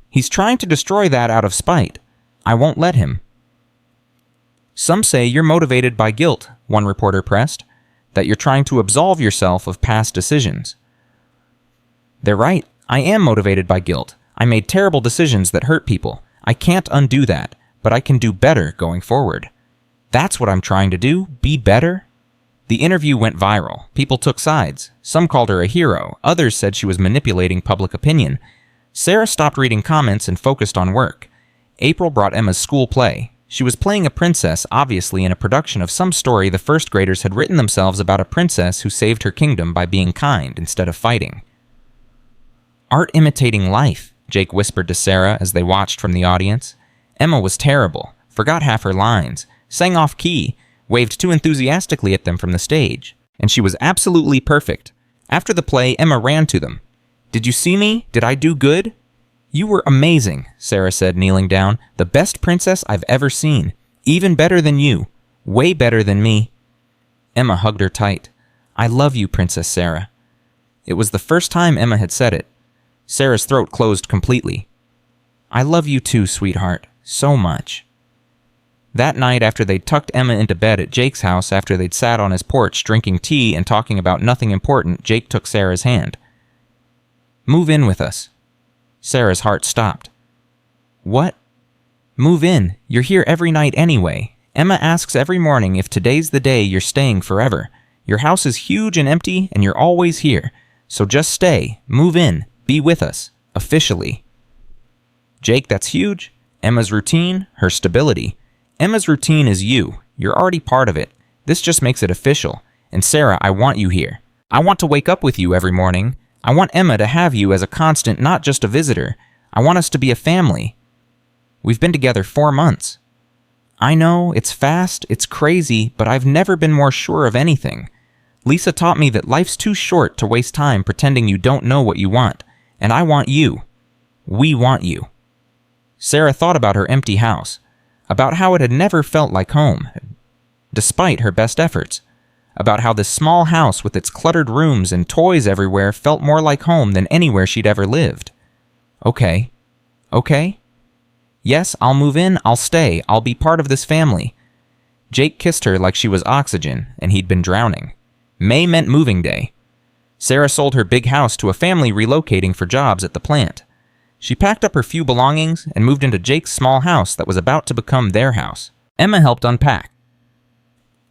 [SPEAKER 2] He's trying to destroy that out of spite. I won't let him." "Some say you're motivated by guilt," one reporter pressed, "that you're trying to absolve yourself of past decisions." "They're right. I am motivated by guilt. I made terrible decisions that hurt people. I can't undo that, but I can do better going forward. That's what I'm trying to do, be better." The interview went viral. People took sides. Some called her a hero. Others said she was manipulating public opinion. Sarah stopped reading comments and focused on work. April brought Emma's school play. She was playing a princess, obviously in a production of some story the first graders had written themselves about a princess who saved her kingdom by being kind instead of fighting. "Art imitating life," Jake whispered to Sarah as they watched from the audience. Emma was terrible, forgot half her lines, sang off key, waved too enthusiastically at them from the stage, and she was absolutely perfect. After the play, Emma ran to them. "Did you see me? Did I do good?" "You were amazing," Sarah said, kneeling down. "The best princess I've ever seen. Even better than you. Way better than me." Emma hugged her tight. "I love you, Princess Sarah." It was the first time Emma had said it. Sarah's throat closed completely. "I love you too, sweetheart. So much." That night, after they'd tucked Emma into bed at Jake's house after they'd sat on his porch drinking tea and talking about nothing important, Jake took Sarah's hand. "Move in with us." Sarah's heart stopped. "What?" "Move in. You're here every night anyway. Emma asks every morning if today's the day you're staying forever. Your house is huge and empty, and you're always here. So just stay. Move in. Be with us. Officially." "Jake, that's huge. Emma's routine, her stability. Emma's routine is you. You're already part of it. This just makes it official. And Sarah, I want you here. I want to wake up with you every morning. I want Emma to have you as a constant, not just a visitor. I want us to be a family. We've been together 4 months. I know, it's fast, it's crazy, but I've never been more sure of anything. Lisa taught me that life's too short to waste time pretending you don't know what you want. And I want you. We want you." Sarah thought about her empty house, about how it had never felt like home, despite her best efforts, about how this small house with its cluttered rooms and toys everywhere felt more like home than anywhere she'd ever lived. "Okay. Okay? Yes, I'll move in, I'll stay, I'll be part of this family." Jake kissed her like she was oxygen, and he'd been drowning. May meant moving day. Sarah sold her big house to a family relocating for jobs at the plant. She packed up her few belongings and moved into Jake's small house that was about to become their house. Emma helped unpack,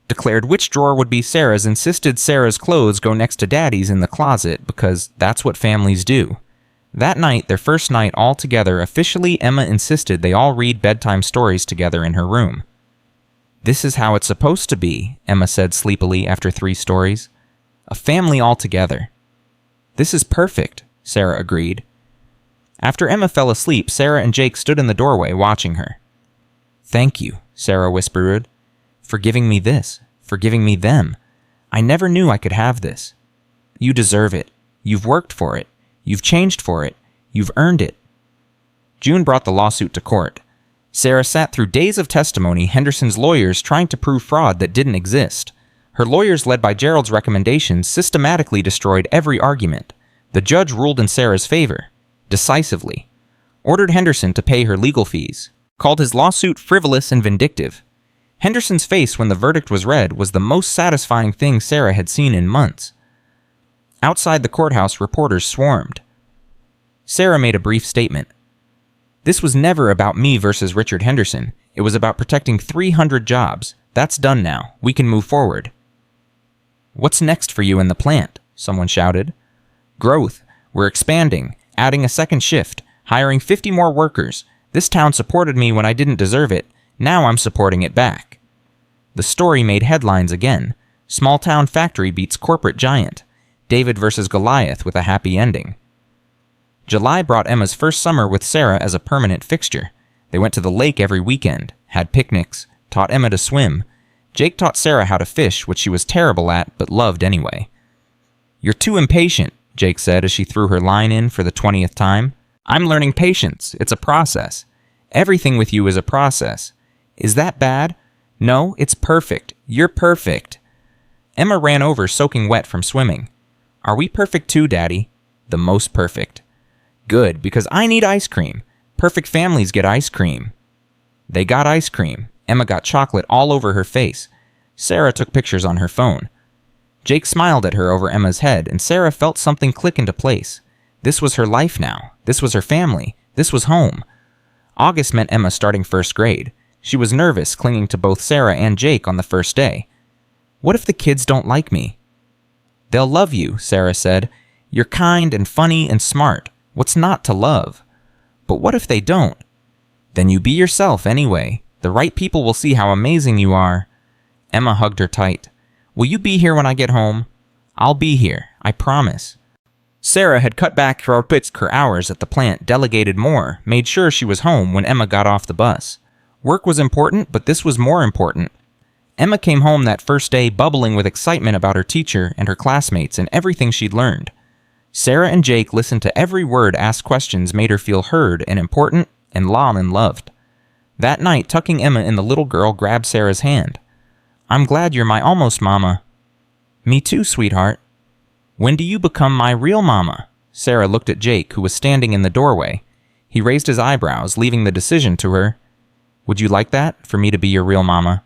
[SPEAKER 2] declared which drawer would be Sarah's, insisted Sarah's clothes go next to Daddy's in the closet because that's what families do. That night, their first night all together, officially Emma insisted they all read bedtime stories together in her room. "This is how it's supposed to be," Emma said sleepily after 3 stories. "A family all together." "This is perfect," Sarah agreed. After Emma fell asleep, Sarah and Jake stood in the doorway watching her. "Thank you," Sarah whispered, "for giving me this, for giving me them. I never knew I could have this. You deserve it. You've worked for it. You've changed for it. You've earned it. June brought the lawsuit to court. Sarah sat through days of testimony, Henderson's lawyers trying to prove fraud that didn't exist. Her lawyers, led by Gerald's recommendations, systematically destroyed every argument. The judge ruled in Sarah's favor, decisively, ordered Henderson to pay her legal fees, called his lawsuit frivolous and vindictive. Henderson's face when the verdict was read was the most satisfying thing Sarah had seen in months. Outside the courthouse, reporters swarmed. Sarah made a brief statement. This was never about me versus Richard Henderson. It was about protecting 300 jobs. That's done now. We can move forward. What's next for you in the plant? Someone shouted. Growth. We're expanding, adding a second shift, hiring 50 more workers. This town supported me when I didn't deserve it. Now I'm supporting it back. The story made headlines again. Small town factory beats corporate giant. David versus Goliath with a happy ending. July brought Emma's first summer with Sarah as a permanent fixture. They went to the lake every weekend, had picnics, taught Emma to swim. Jake taught Sarah how to fish, which she was terrible at, but loved anyway. You're too impatient, Jake said as she threw her line in for the 20th time. I'm learning patience. It's a process. Everything with you is a process. Is that bad? No, it's perfect. You're perfect. Emma ran over soaking wet from swimming. Are we perfect too, Daddy? The most perfect. Good, because I need ice cream. Perfect families get ice cream. They got ice cream. Emma got chocolate all over her face. Sarah took pictures on her phone. Jake smiled at her over Emma's head, and Sarah felt something click into place. This was her life now. This was her family. This was home. August meant Emma starting first grade. She was nervous, clinging to both Sarah and Jake on the first day. What if the kids don't like me? They'll love you, Sarah said. You're kind and funny and smart. What's not to love? But what if they don't? Then you be yourself anyway. The right people will see how amazing you are. Emma hugged her tight. Will you be here when I get home? I'll be here, I promise. Sarah had cut back her hours at the plant, delegated more, made sure she was home when Emma got off the bus. Work was important, but this was more important. Emma came home that first day bubbling with excitement about her teacher and her classmates and everything she'd learned. Sarah and Jake listened to every word, asked questions, made her feel heard and important and loved. That night, tucking Emma in, the little girl grabbed Sarah's hand. I'm glad you're my almost mama. Me too, sweetheart. When do you become my real mama? Sarah looked at Jake, who was standing in the doorway. He raised his eyebrows, leaving the decision to her. Would you like that, for me to be your real mama?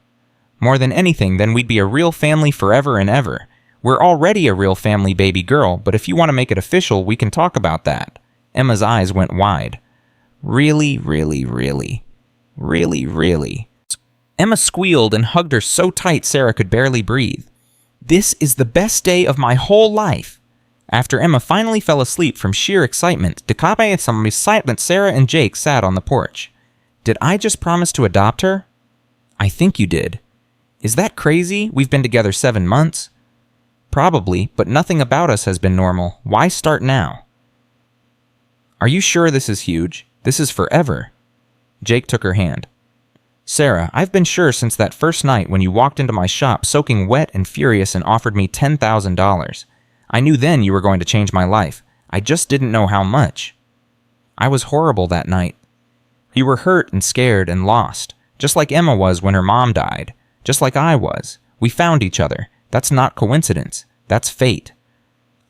[SPEAKER 2] More than anything, then we'd be a real family forever and ever. We're already a real family, baby girl, but if you want to make it official, we can talk about that. Emma's eyes went wide. Really, really, really. Really, really. Emma squealed and hugged her so tight Sarah could barely breathe. This is the best day of my whole life. After Emma finally fell asleep from sheer excitement, Dekabe some excitement, Sarah and Jake sat on the porch. Did I just promise to adopt her? I think you did. Is that crazy? We've been together 7 months. Probably, but nothing about us has been normal. Why start now? Are you sure this is huge? This is forever. Jake took her hand. Sarah, I've been sure since that first night when you walked into my shop soaking wet and furious and offered me $10,000. I knew then you were going to change my life. I just didn't know how much. I was horrible that night. You were hurt and scared and lost, just like Emma was when her mom died, just like I was. We found each other. That's not coincidence. That's fate.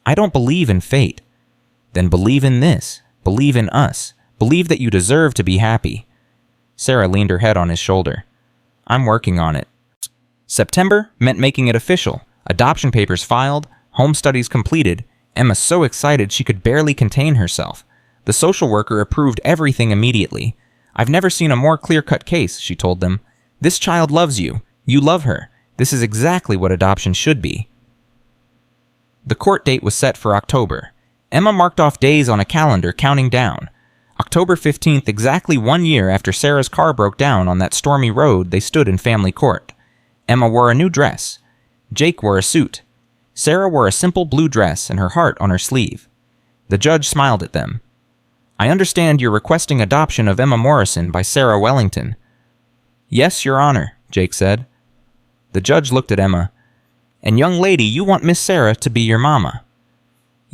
[SPEAKER 2] I don't believe in fate. Then believe in this. Believe in us. Believe that you deserve to be happy. Sarah leaned her head on his shoulder. I'm working on it. September meant making it official. Adoption papers filed, home studies completed. Emma so excited she could barely contain herself. The social worker approved everything immediately. I've never seen a more clear-cut case, she told them. This child loves you. You love her. This is exactly what adoption should be. The court date was set for October. Emma marked off days on a calendar, counting down. October 15th, exactly 1 year after Sarah's car broke down on that stormy road, they stood in family court. Emma wore a new dress. Jake wore a suit. Sarah wore a simple blue dress and her heart on her sleeve. The judge smiled at them. I understand you're requesting adoption of Emma Morrison by Sarah Wellington. Yes, Your Honor, Jake said. The judge looked at Emma. And young lady, you want Miss Sarah to be your mama.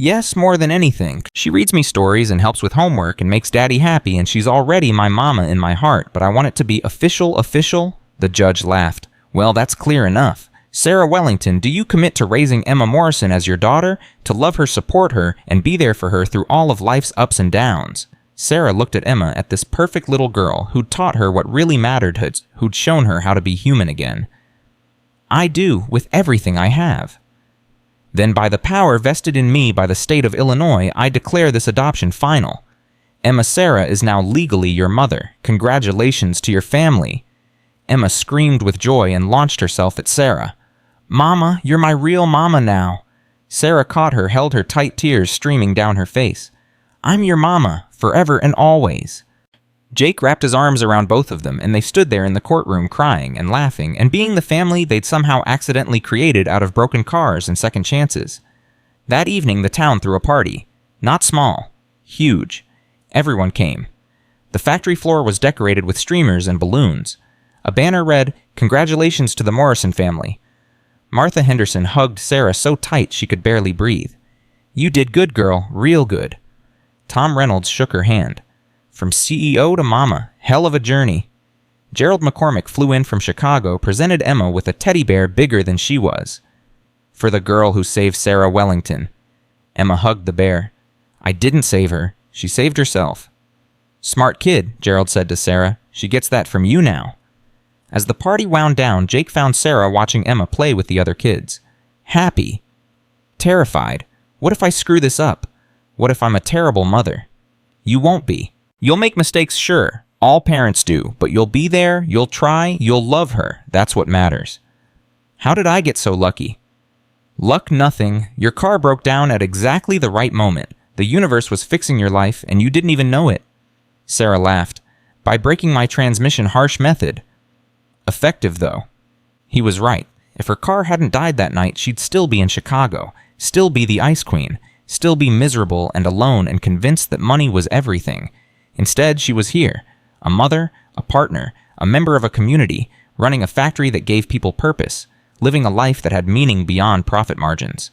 [SPEAKER 2] Yes, more than anything. She reads me stories and helps with homework and makes Daddy happy, and she's already my mama in my heart, but I want it to be official? The judge laughed. Well, that's clear enough. Sarah Wellington, do you commit to raising Emma Morrison as your daughter, to love her, support her, and be there for her through all of life's ups and downs? Sarah looked at Emma, at this perfect little girl who'd taught her what really mattered, who'd shown her how to be human again. I do, with everything I have. Then by the power vested in me by the state of Illinois, I declare this adoption final. Emma Sarah is now legally your mother. Congratulations to your family. Emma screamed with joy and launched herself at Sarah. Mama, you're my real mama now. Sarah caught her, held her tight, tears streaming down her face. I'm your mama, forever and always. Jake wrapped his arms around both of them, and they stood there in the courtroom crying and laughing and being the family they'd somehow accidentally created out of broken cars and second chances. That evening, the town threw a party. Not small. Huge. Everyone came. The factory floor was decorated with streamers and balloons. A banner read, "Congratulations to the Morrison family." Martha Henderson hugged Sarah so tight she could barely breathe. You did good, girl, real good. Tom Reynolds shook her hand. From CEO to mama, hell of a journey. Gerald McCormick flew in from Chicago, presented Emma with a teddy bear bigger than she was. For the girl who saved Sarah Wellington. Emma hugged the bear. I didn't save her. She saved herself. Smart kid, Gerald said to Sarah. She gets that from you now. As the party wound down, Jake found Sarah watching Emma play with the other kids. Happy. Terrified. What if I screw this up? What if I'm a terrible mother? You won't be. You'll make mistakes, sure. All parents do, but you'll be there, you'll try, you'll love her. That's what matters. How did I get so lucky? Luck nothing. Your car broke down at exactly the right moment. The universe was fixing your life, and you didn't even know it. Sarah laughed. By breaking my transmission harsh method. Effective, though. He was right. If her car hadn't died that night, she'd still be in Chicago, still be the Ice Queen, still be miserable and alone and convinced that money was everything. Instead, she was here, a mother, a partner, a member of a community, running a factory that gave people purpose, living a life that had meaning beyond profit margins.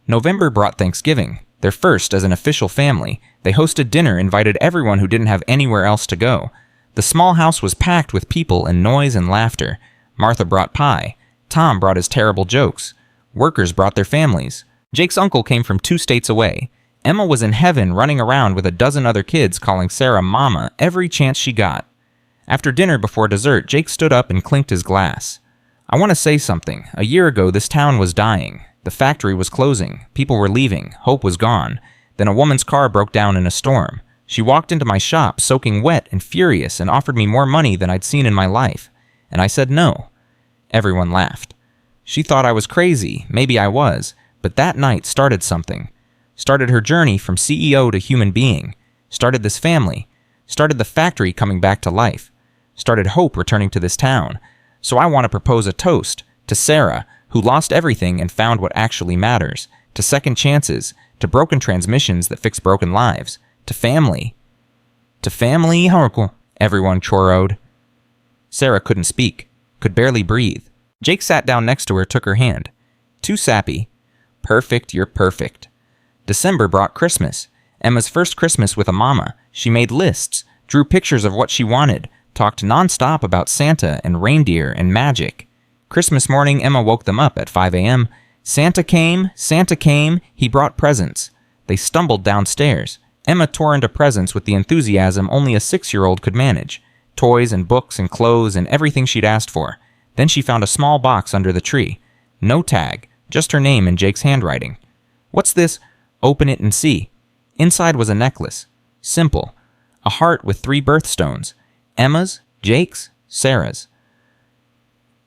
[SPEAKER 2] November brought Thanksgiving, their first as an official family. They hosted dinner, invited everyone who didn't have anywhere else to go. The small house was packed with people and noise and laughter. Martha brought pie. Tom brought his terrible jokes. Workers brought their families. Jake's uncle came from 2 states away. Emma was in heaven running around with a dozen other kids calling Sarah Mama every chance she got. After dinner before dessert, Jake stood up and clinked his glass. I want to say something. A year ago, this town was dying. The factory was closing. People were leaving. Hope was gone. Then a woman's car broke down in a storm. She walked into my shop, soaking wet and furious, and offered me more money than I'd seen in my life. And I said no. Everyone laughed. She thought I was crazy. Maybe I was. But that night started something. Started her journey from CEO to human being. Started this family. Started the factory coming back to life. Started hope returning to this town. So I want to propose a toast to Sarah, who lost everything and found what actually matters. To second chances. To broken transmissions that fix broken lives. To family. To family, everyone choroed. Sarah couldn't speak. Could barely breathe. Jake sat down next to her, took her hand. Too sappy. Perfect, you're perfect. December brought Christmas. Emma's first Christmas with a mama. She made lists, drew pictures of what she wanted, talked nonstop about Santa and reindeer and magic. Christmas morning, Emma woke them up at 5 a.m. Santa came, he brought presents. They stumbled downstairs. Emma tore into presents with the enthusiasm only a 6-year-old could manage. Toys and books and clothes and everything she'd asked for. Then she found a small box under the tree. No tag, just her name in Jake's handwriting. What's this? Open it and see. Inside was a necklace. Simple. A heart with 3 birthstones. Emma's, Jake's, Sarah's.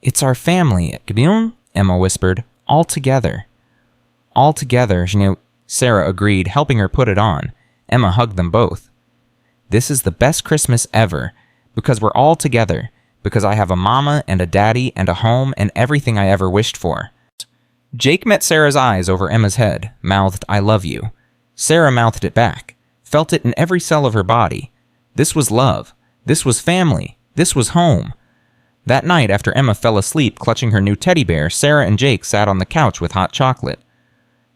[SPEAKER 2] It's our family, Emma whispered. All together. All together, Sarah agreed, helping her put it on. Emma hugged them both. This is the best Christmas ever, because we're all together, because I have a mama and a daddy and a home and everything I ever wished for. Jake met Sarah's eyes over Emma's head, mouthed, I love you. Sarah mouthed it back, felt it in every cell of her body. This was love. This was family. This was home. That night, after Emma fell asleep clutching her new teddy bear, Sarah and Jake sat on the couch with hot chocolate.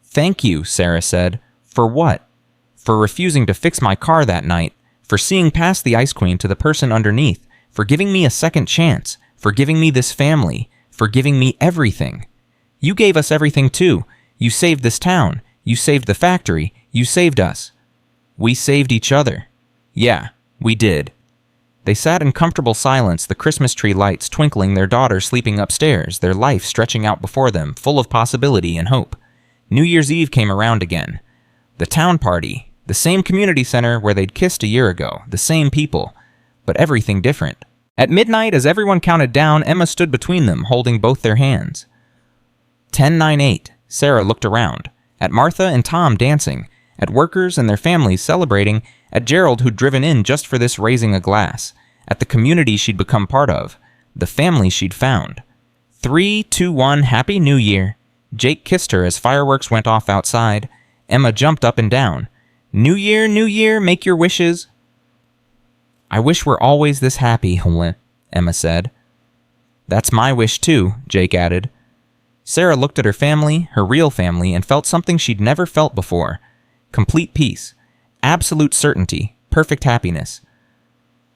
[SPEAKER 2] Thank you, Sarah said, For what? For refusing to fix my car that night, for seeing past the Ice Queen to the person underneath, for giving me a second chance, for giving me this family, for giving me everything. You gave us everything too. You saved this town. You saved the factory. You saved us. We saved each other. Yeah, we did. They sat in comfortable silence, the Christmas tree lights twinkling, their daughter sleeping upstairs, their life stretching out before them, full of possibility and hope. New Year's Eve came around again. The town party, the same community center where they'd kissed a year ago, the same people, but everything different. At midnight, as everyone counted down, Emma stood between them, holding both their hands. 10, 9, 8. Sarah looked around. At Martha and Tom dancing, at workers and their families celebrating, at Gerald who'd driven in just for this raising a glass, at the community she'd become part of, the family she'd found. 3, 2, 1, Happy New Year. Jake kissed her as fireworks went off outside. Emma jumped up and down. New Year, make your wishes. I wish we're always this happy, Emma said. That's my wish too, Jake added. Sarah looked at her family, her real family, and felt something she'd never felt before. Complete peace. Absolute certainty. Perfect happiness.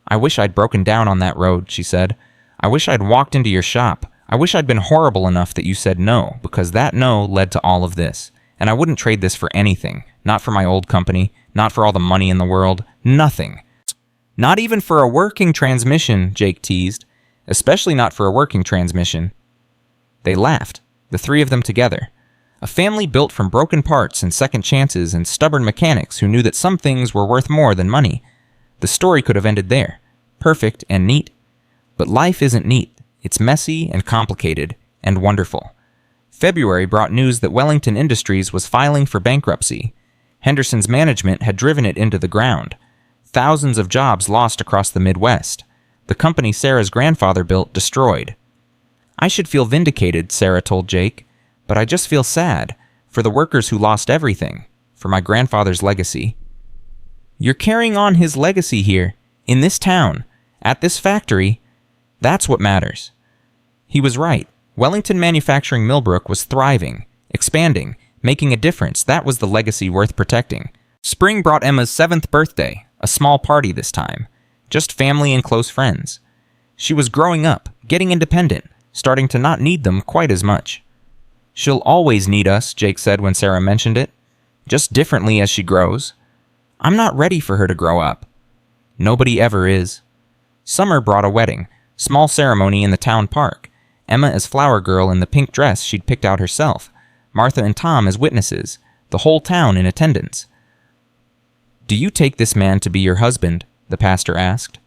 [SPEAKER 2] I wish I'd broken down on that road, she said. I wish I'd walked into your shop. I wish I'd been horrible enough that you said no, because that no led to all of this. And I wouldn't trade this for anything. Not for my old company. Not for all the money in the world. Nothing. Not even for a working transmission, Jake teased. Especially not for a working transmission. They laughed, the three of them together. A family built from broken parts and second chances and stubborn mechanics who knew that some things were worth more than money. The story could have ended there. Perfect and neat. But life isn't neat. It's messy and complicated and wonderful. February brought news that Wellington Industries was filing for bankruptcy. Henderson's management had driven it into the ground. Thousands of jobs lost across the Midwest. The company Sarah's grandfather built destroyed. I should feel vindicated, Sarah told Jake, but I just feel sad for the workers who lost everything, for my grandfather's legacy. You're carrying on his legacy here, in this town, at this factory. That's what matters. He was right. Wellington Manufacturing Millbrook was thriving, expanding, making a difference. That was the legacy worth protecting. Spring brought Emma's 7th birthday, a small party this time. Just family and close friends. She was growing up, getting independent, starting to not need them quite as much. She'll always need us, Jake said when Sarah mentioned it. Just differently as she grows. I'm not ready for her to grow up. Nobody ever is. Summer brought a wedding, small ceremony in the town park. Emma as flower girl in the pink dress she'd picked out herself. Martha and Tom as witnesses, the whole town in attendance. Do you take this man to be your husband? The pastor asked.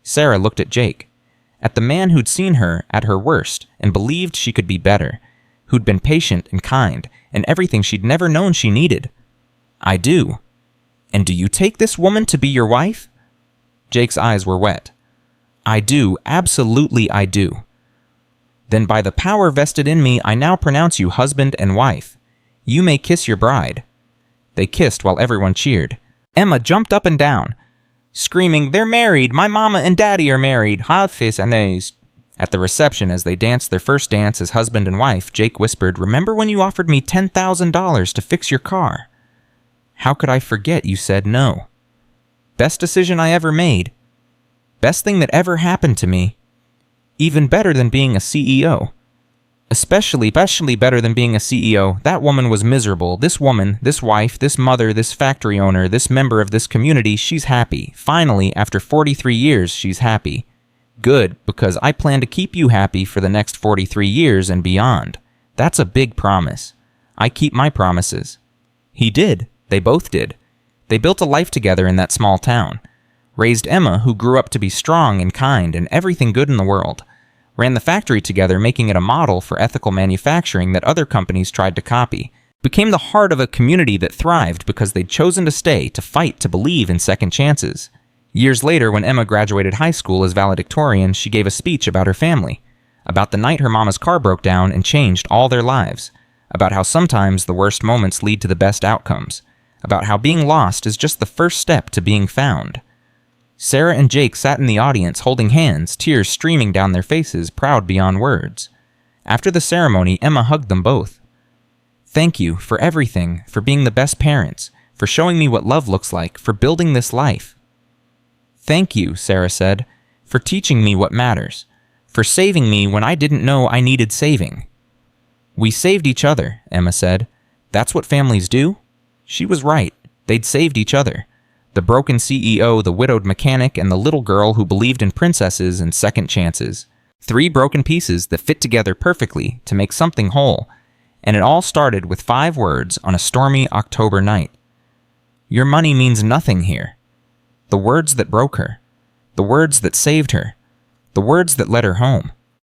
[SPEAKER 2] Sarah looked at Jake, at the man who'd seen her at her worst and believed she could be better, who'd been patient and kind, and everything she'd never known she needed. I do. And do you take this woman to be your wife? Jake's eyes were wet. I do, absolutely I do. Then by the power vested in me, I now pronounce you husband and wife. You may kiss your bride. They kissed while everyone cheered. Emma jumped up and down, screaming, They're married! My mama and daddy are married! Hafiz Anais. At the reception, as they danced their first dance as husband and wife, Jake whispered, Remember when you offered me $10,000 to fix your car? How could I forget you said no? Best decision I ever made. Best thing that ever happened to me. Even better than being a CEO. Especially better than being a CEO. That woman was miserable. This woman, this wife, this mother, this factory owner, this member of this community, she's happy. Finally, after 43 years, she's happy. Good, because I plan to keep you happy for the next 43 years and beyond. That's a big promise. I keep my promises. He did. They both did. They built a life together in that small town. Raised Emma, who grew up to be strong and kind and everything good in the world. Ran the factory together, making it a model for ethical manufacturing that other companies tried to copy. Became the heart of a community that thrived because they'd chosen to stay, to fight, to believe in second chances. Years later, when Emma graduated high school as valedictorian, she gave a speech about her family. About the night her mama's car broke down and changed all their lives. About how sometimes the worst moments lead to the best outcomes. About how being lost is just the first step to being found. Sarah and Jake sat in the audience holding hands, tears streaming down their faces, proud beyond words. After the ceremony, Emma hugged them both. Thank you for everything, for being the best parents, for showing me what love looks like, for building this life. Thank you, Sarah said, for teaching me what matters, for saving me when I didn't know I needed saving. We saved each other, Emma said. That's what families do. She was right. They'd saved each other. The broken CEO, the widowed mechanic, and the little girl who believed in princesses and second chances. 3 broken pieces that fit together perfectly to make something whole. And it all started with 5 words on a stormy October night. Your money means nothing here. The words that broke her. The words that saved her. The words that led her home.